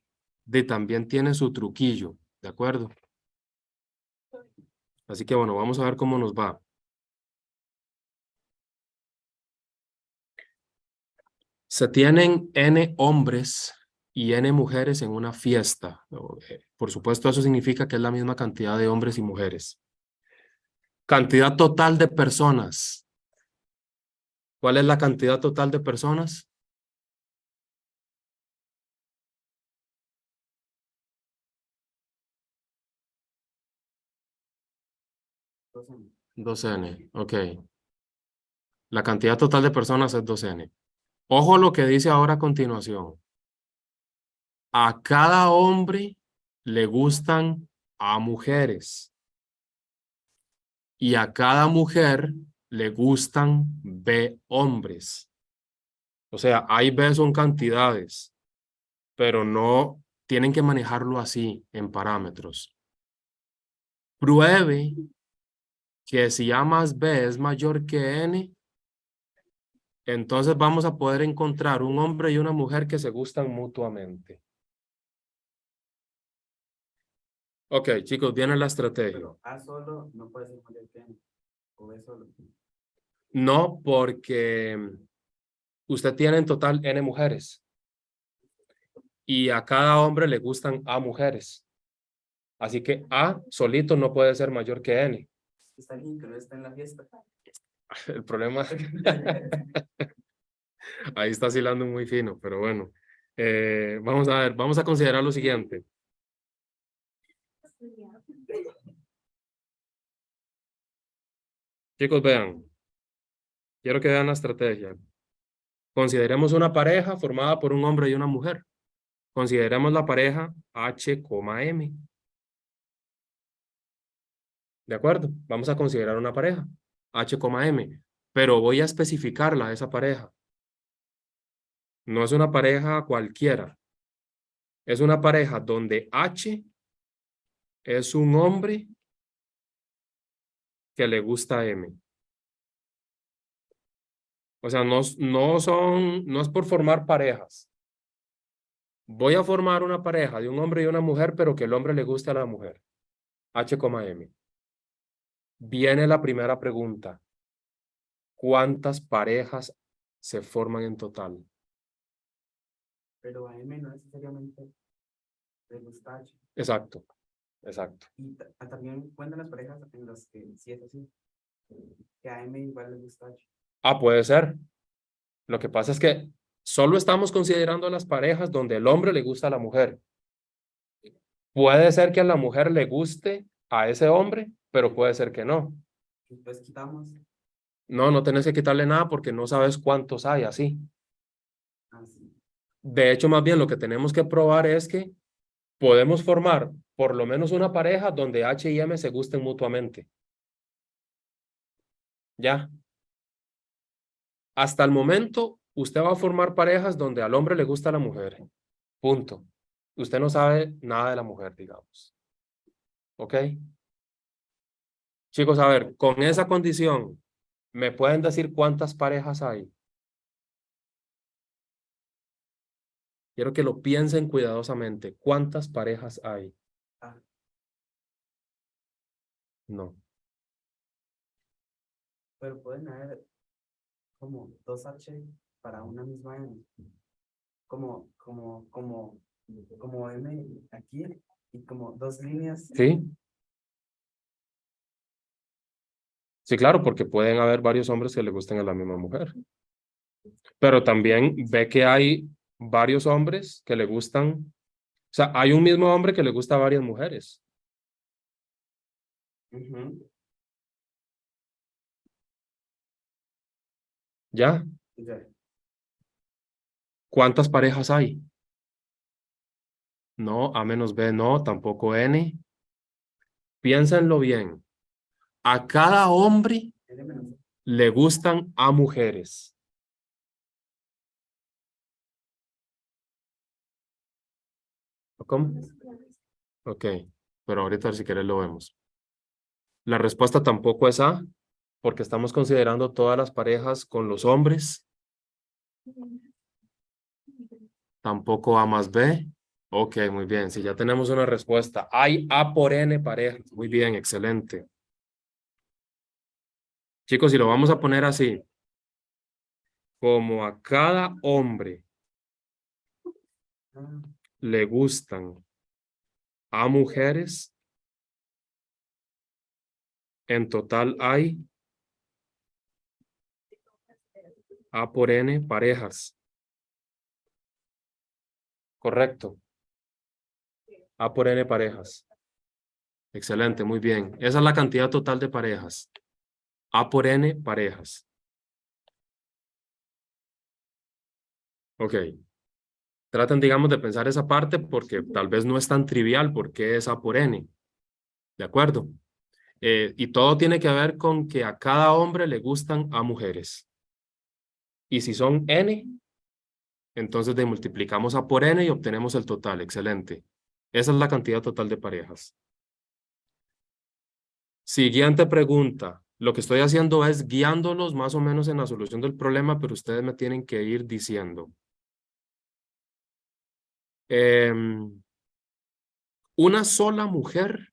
también tiene su truquillo, ¿de acuerdo? Así que bueno, vamos a ver cómo nos va. Se tienen N hombres y N mujeres en una fiesta. Por supuesto, eso significa que es la misma cantidad de hombres y mujeres. Cantidad total de personas. ¿Cuál es la cantidad total de personas? 2N. 2N, ok. La cantidad total de personas es 2N. Ojo lo que dice ahora a continuación. A cada hombre le gustan A mujeres. Y a cada mujer le gustan B hombres. O sea, A y B son cantidades, pero no tienen que manejarlo así en parámetros. Pruebe que si A más B es mayor que N, entonces vamos a poder encontrar un hombre y una mujer que se gustan mutuamente. Ok, chicos, viene la estrategia. Pero A solo no puede ser mayor que N. O B solo. No, porque usted tiene en total N mujeres. Y a cada hombre le gustan A mujeres. Así que A solito no puede ser mayor que N. Está alguien que no está en la fiesta. El problema ahí está hilando muy fino, pero bueno. Vamos a ver, vamos a considerar lo siguiente. Chicos, vean. Quiero que vean la estrategia. Consideremos una pareja formada por un hombre y una mujer. Consideremos la pareja H, M. ¿De acuerdo? Vamos a considerar una pareja H, M. Pero voy a especificarla, esa pareja. No es una pareja cualquiera. Es una pareja donde H es un hombre que le gusta a M. O sea, no es por formar parejas. Voy a formar una pareja de un hombre y una mujer, pero que el hombre le guste a la mujer. H, M. Viene la primera pregunta. ¿Cuántas parejas se forman en total? Pero a M no necesariamente le gusta H. Exacto, exacto. Y también cuentan las parejas en las que sí es así. Que a M igual le gusta H. Ah, puede ser. Lo que pasa es que solo estamos considerando las parejas donde el hombre le gusta a la mujer. Puede ser que a la mujer le guste a ese hombre, pero puede ser que no. Después quitamos. No, no tenés que quitarle nada porque no sabes cuántos hay así. Así. De hecho, más bien lo que tenemos que probar es que podemos formar por lo menos una pareja donde H y M se gusten mutuamente. ¿Ya? Hasta el momento, usted va a formar parejas donde al hombre le gusta a la mujer. Punto. Usted no sabe nada de la mujer, digamos. ¿Ok? Chicos, a ver, con esa condición, ¿me pueden decir cuántas parejas hay? Quiero que lo piensen cuidadosamente. ¿Cuántas parejas hay? Ah, No. pero pueden haber como 2H para una misma M. Como M aquí y como dos líneas. ¿Sí? Sí, claro, porque pueden haber varios hombres que le gusten a la misma mujer. Pero también ve que hay varios hombres que le gustan, o sea, hay un mismo hombre que le gusta a varias mujeres. Ujú. ¿Ya? Ya. ¿Cuántas parejas hay? No, A menos B, no, tampoco N. Piénsenlo bien. A cada hombre N menos. le gustan a mujeres. ¿Cómo? Ok, pero ahorita si querés lo vemos. La respuesta tampoco es A, porque estamos considerando todas las parejas con los hombres. Tampoco A más B. Ok, muy bien. Si ya tenemos una respuesta. Hay A por N parejas. Muy bien, excelente. Chicos, si lo vamos a poner así. Como a cada hombre Ah, le gustan a mujeres, en total hay A por N parejas. Correcto. A por N parejas. Excelente, muy bien. Esa es la cantidad total de parejas. A por N parejas. Ok. Traten, digamos, de pensar esa parte porque tal vez no es tan trivial porque es A por N. ¿De acuerdo? Y todo tiene que ver con que a cada hombre le gustan a mujeres. Y si son N, entonces multiplicamos A por N y obtenemos el total. Excelente. Esa es la cantidad total de parejas. Siguiente pregunta. Lo que estoy haciendo es guiándolos más o menos en la solución del problema, pero ustedes me tienen que ir diciendo. Una sola mujer,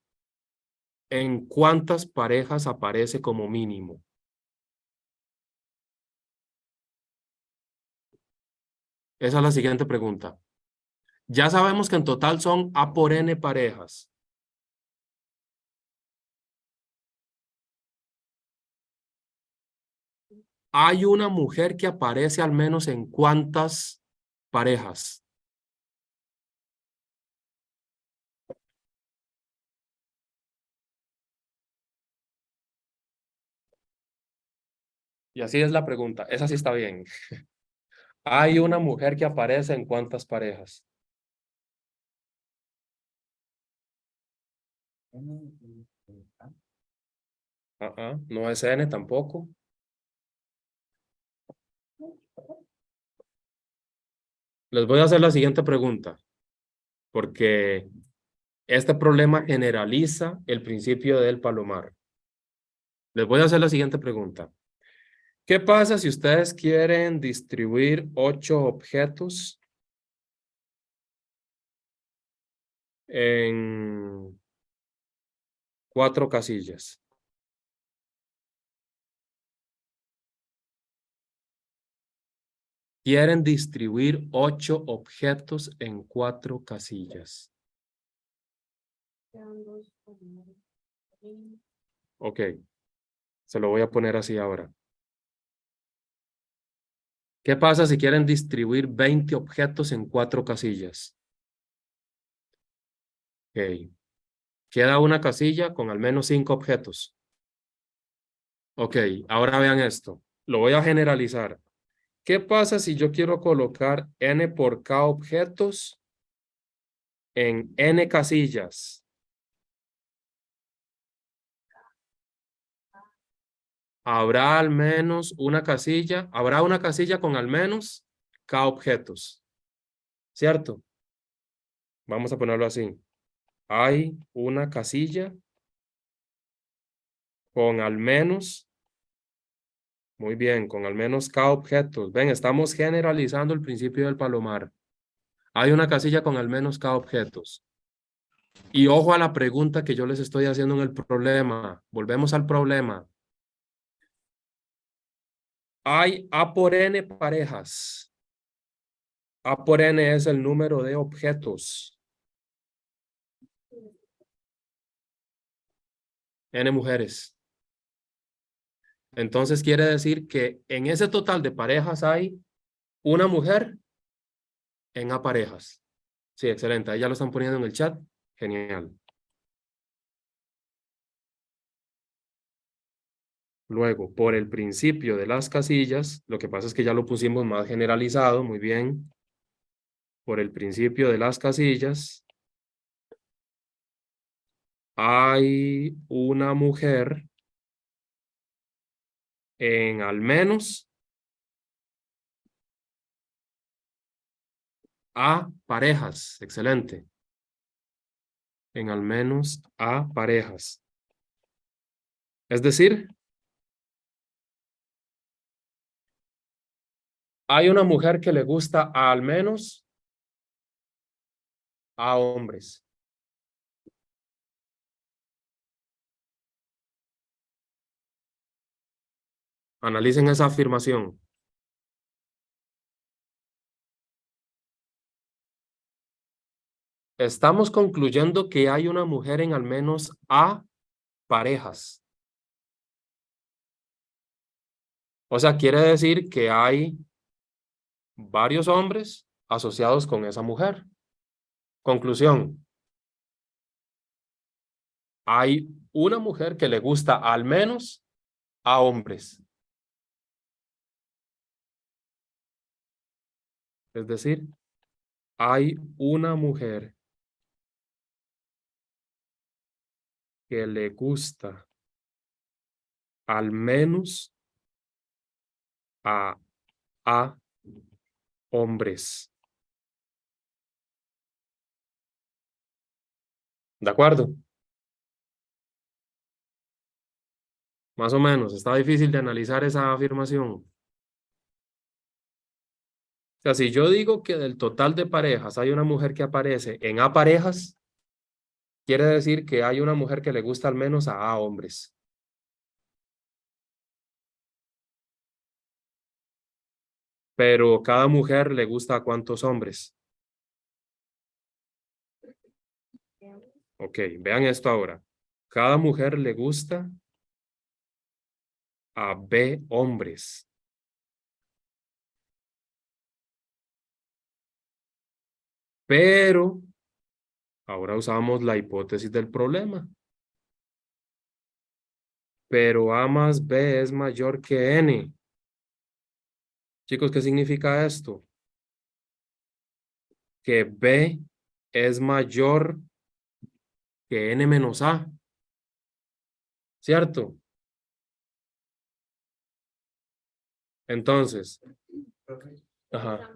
¿en cuántas parejas aparece como mínimo? Esa es la siguiente pregunta. Ya sabemos que en total son A por N parejas. Hay una mujer que aparece al menos en cuántas parejas. Y así es la pregunta. Esa sí está bien. Hay una mujer que aparece en cuántas parejas. No es N tampoco. Les voy a hacer la siguiente pregunta, porque este problema generaliza el principio del palomar. Les voy a hacer la siguiente pregunta. ¿Qué pasa si ustedes quieren distribuir 8 objetos en 4 casillas? Quieren distribuir 8 objetos en 4 casillas. Quedan dos palomar. Ok, se lo voy a poner así ahora. ¿Qué pasa si quieren distribuir 20 objetos en 4 casillas? Ok. Queda una casilla con al menos 5 objetos. Ok, ahora vean esto. Lo voy a generalizar. ¿Qué pasa si yo quiero colocar N por K objetos en N casillas? Habrá al menos una casilla, habrá una casilla con al menos K objetos, ¿cierto? Vamos a ponerlo así. Hay una casilla con al menos, muy bien, con al menos K objetos. Ven, estamos generalizando el principio del palomar. Hay una casilla con al menos K objetos. Y ojo a la pregunta que yo les estoy haciendo en el problema. Volvemos al problema. Hay A por N parejas. A por N es el número de objetos. N mujeres. Entonces quiere decir que en ese total de parejas hay una mujer en A parejas. Sí, excelente. Ahí ya lo están poniendo en el chat. Genial. Luego, por el principio de las casillas, lo que pasa es que ya lo pusimos más generalizado. Muy bien. Por el principio de las casillas, hay una mujer en al menos A parejas. Excelente. En al menos A parejas. Es decir, hay una mujer que le gusta a al menos a hombres. Analicen esa afirmación. Estamos concluyendo que hay una mujer en al menos A parejas. O sea, quiere decir que hay varios hombres asociados con esa mujer. Conclusión. hay una mujer que le gusta al menos a hombres. Es decir, hay una mujer que le gusta al menos a hombres. ¿De acuerdo? Más o menos. Está difícil de analizar esa afirmación. O sea, si yo digo que del total de parejas hay una mujer que aparece en A parejas, quiere decir que hay una mujer que le gusta al menos a hombres. Pero cada mujer le gusta a cuántos hombres. Ok, vean esto ahora. Cada mujer le gusta a B hombres. Pero ahora usamos la hipótesis del problema. Pero A más B es mayor que N. Chicos, ¿qué significa esto? Que B es mayor que N menos A. ¿Cierto? Entonces, ajá,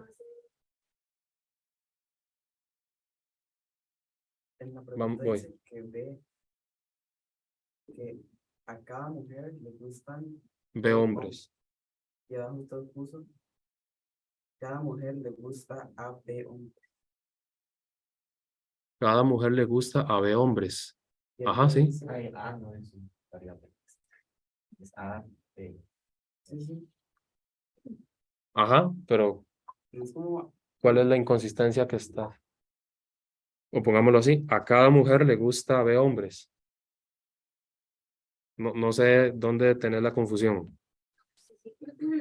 En la vamos, pregunta voy. dice que ve que a cada mujer le gustan B hombres. y abajo usted puso cada mujer le gusta a B hombres. Cada mujer le gusta a B hombres. Y Ajá, arriba sí. dice- Ay, A no es un variable. Es A, B. Sí, sí. Ajá, pero Es como ¿cuál es la inconsistencia que está? O pongámoslo así, a cada mujer le gusta a B hombres. No sé dónde tener la confusión.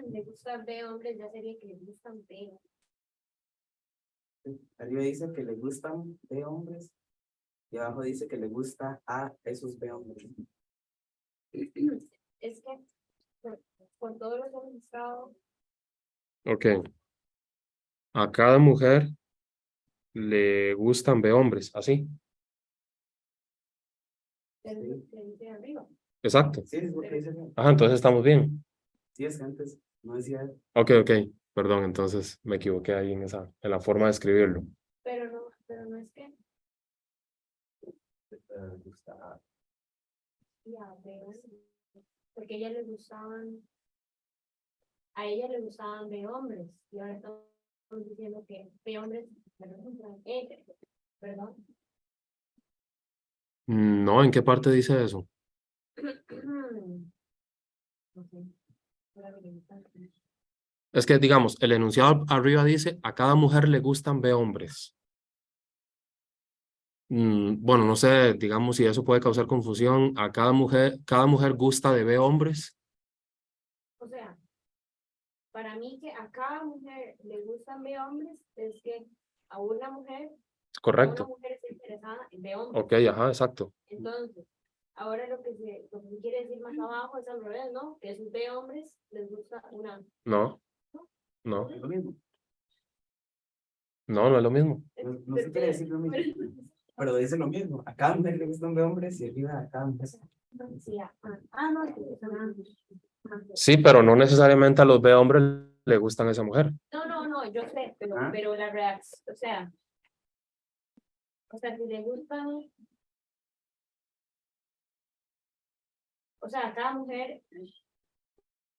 Le gusta B hombres, ya sería que le gustan B. arriba dice que le gustan B hombres y abajo dice que le gusta a esos B hombres. Es que con todos los que hemos estado, Ok. A cada mujer le gustan B hombres, así. es lo que dice arriba. Exacto. Sí, es lo que dice. Ajá, entonces estamos bien. Sí, es que antes no decía. Ok. Perdón, entonces me equivoqué ahí en la forma de escribirlo. Pero no es que Gusta A. ya, porque a ella le gustaban, a ella le gustaban B hombres, y ahora estamos diciendo que B hombres me resultan ella, ¿verdad? No, ¿en qué parte dice eso? No sé, ahora me gusta. Es que, digamos, el enunciado arriba dice, a cada mujer le gustan B hombres. Bueno, no sé, digamos si eso puede causar confusión. A cada mujer gusta de B hombres. O sea, para mí que a cada mujer le gustan B hombres, es que a una mujer, una Correcto. mujer está interesada en B hombres. Ok, ajá, exacto. Entonces, ahora lo que se quiere decir más abajo es al revés, ¿no? Que esos B hombres les gusta una. No, Es lo mismo. no es lo mismo. No se quiere decir lo mismo. Pero dice lo mismo. A cada mujer le gustan B hombres y arriba a cada mujer. Sí, no, sí, eso no. Sí, pero no necesariamente a los B hombres le gustan a esa mujer. No, yo sé, Ah. pero la reacción, si le gustan, a cada mujer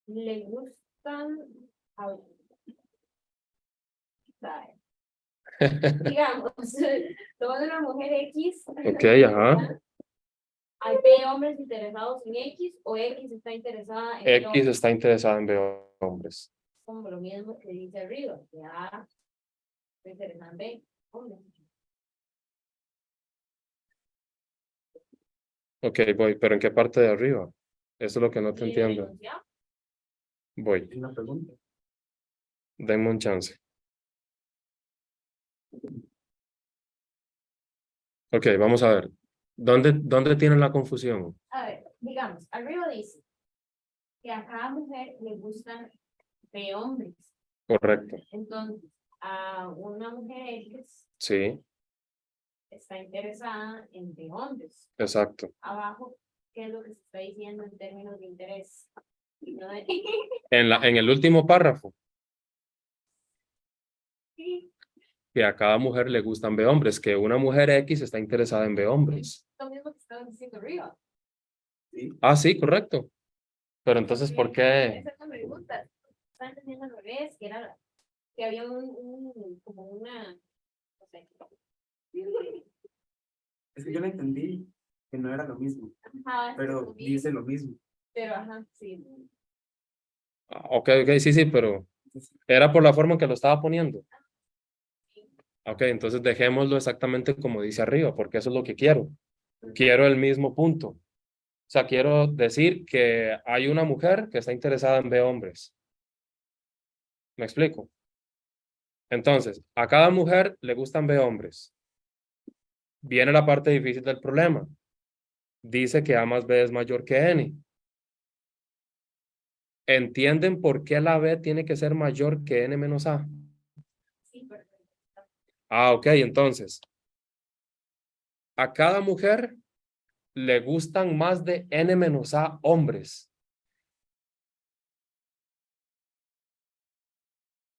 le gustan, ¿sabes? Digamos, toda una mujer X. Ok, ajá. Hay B hombres interesados en X o X está interesada en B X hombres. está interesada en B hombres. Como lo mismo que dice arriba, que A está interesada en B hombres. Ok, voy, pero ¿en qué parte de arriba? Eso es lo que no te Y en el entiendo. enunciado, Voy, Una pregunta. denme un chance. Ok, vamos a ver. ¿Dónde tienen la confusión? A ver, digamos, arriba dice que a cada mujer le gustan de hombres. Correcto. Entonces, a una mujer X Sí, está interesada en de hombres. exacto. Abajo, ¿qué es lo que se está diciendo en términos de interés? No de- En el último párrafo, Sí, que a cada mujer le gustan B hombres, que una mujer X está interesada en B hombres. lo mismo que estaban diciendo arriba. Sí, Ah, sí, correcto. Pero entonces, ¿por qué? Esa es la pregunta. Están entendiendo al revés, que había como una, no sé. es que yo le entendí que no era lo mismo, Ajá, pero dice lo mismo. pero ajá, sí. Ah, ok, sí, pero era por la forma en que lo estaba poniendo. Ok, entonces dejémoslo exactamente como dice arriba, porque eso es lo que quiero. Quiero el mismo punto. O sea, quiero decir que hay una mujer que está interesada en B hombres. ¿Me explico? Entonces, a cada mujer le gustan B hombres. Viene la parte difícil del problema. Dice que A más B es mayor que N. ¿Entienden por qué la B tiene que ser mayor que N menos A? Sí, perfecto. Ah, ok, entonces, a cada mujer le gustan más de N menos A hombres.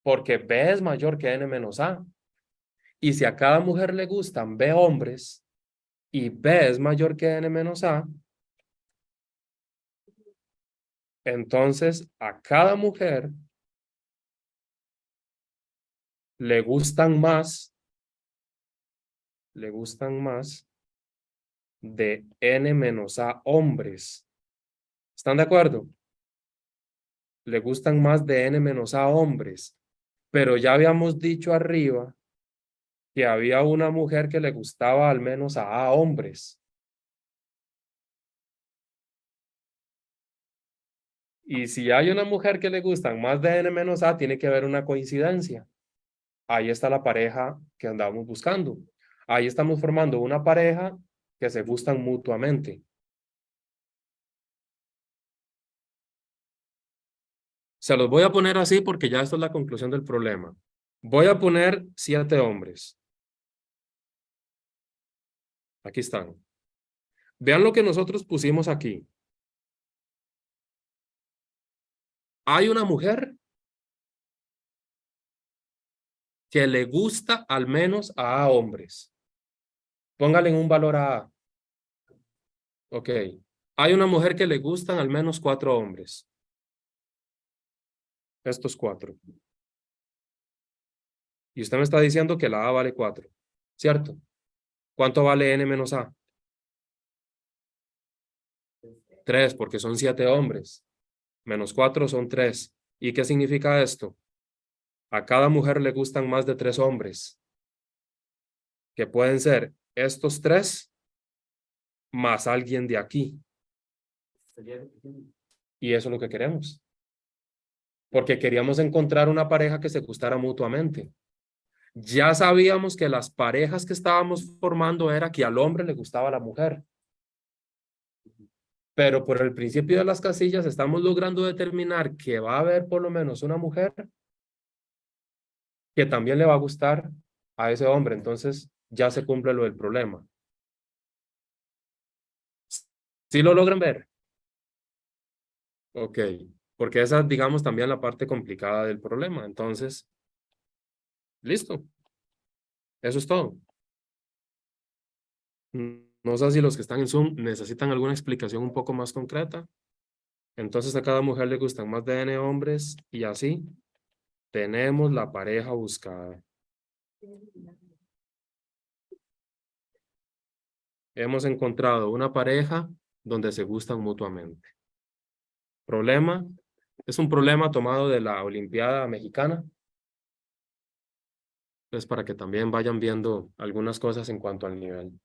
Porque B es mayor que N menos A. Y si a cada mujer le gustan B hombres y B es mayor que N menos A, entonces a cada mujer le gustan más de N menos A hombres. ¿Están de acuerdo? Le gustan más de N menos A hombres. Pero ya habíamos dicho arriba que había una mujer que le gustaba al menos a hombres. Y si hay una mujer que le gustan más de N menos A, tiene que haber una coincidencia. Ahí está la pareja que andamos buscando. Ahí estamos formando una pareja que se gustan mutuamente. Se los voy a poner así porque ya esto es la conclusión del problema. Voy a poner 7 hombres. Aquí están. Vean lo que nosotros pusimos aquí. Hay una mujer que le gusta al menos a hombres. Póngale un valor a A. Ok. Hay una mujer que le gustan al menos 4 hombres. Estos 4. Y usted me está diciendo que la A vale 4. ¿Cierto? ¿Cuánto vale N menos A? 3, porque son 7 hombres. Menos 4 son 3. ¿Y qué significa esto? A cada mujer le gustan más de 3 hombres. Que pueden ser estos 3 más alguien de aquí. Y eso es lo que queremos. Porque queríamos encontrar una pareja que se gustara mutuamente. Ya sabíamos que las parejas que estábamos formando era que al hombre le gustaba la mujer. Pero por el principio de las casillas estamos logrando determinar que va a haber por lo menos una mujer que también le va a gustar a ese hombre. Entonces ya se cumple lo del problema. ¿Sí lo logran ver? Ok, porque esa, digamos, también la parte complicada del problema. Entonces, listo. Eso es todo. No sé si los que están en Zoom necesitan alguna explicación un poco más concreta. Entonces a cada mujer le gustan más de N hombres y así tenemos la pareja buscada. Hemos encontrado una pareja donde se gustan mutuamente. Problema, es un problema tomado de la Olimpiada Mexicana. Pues para que también vayan viendo algunas cosas en cuanto al nivel.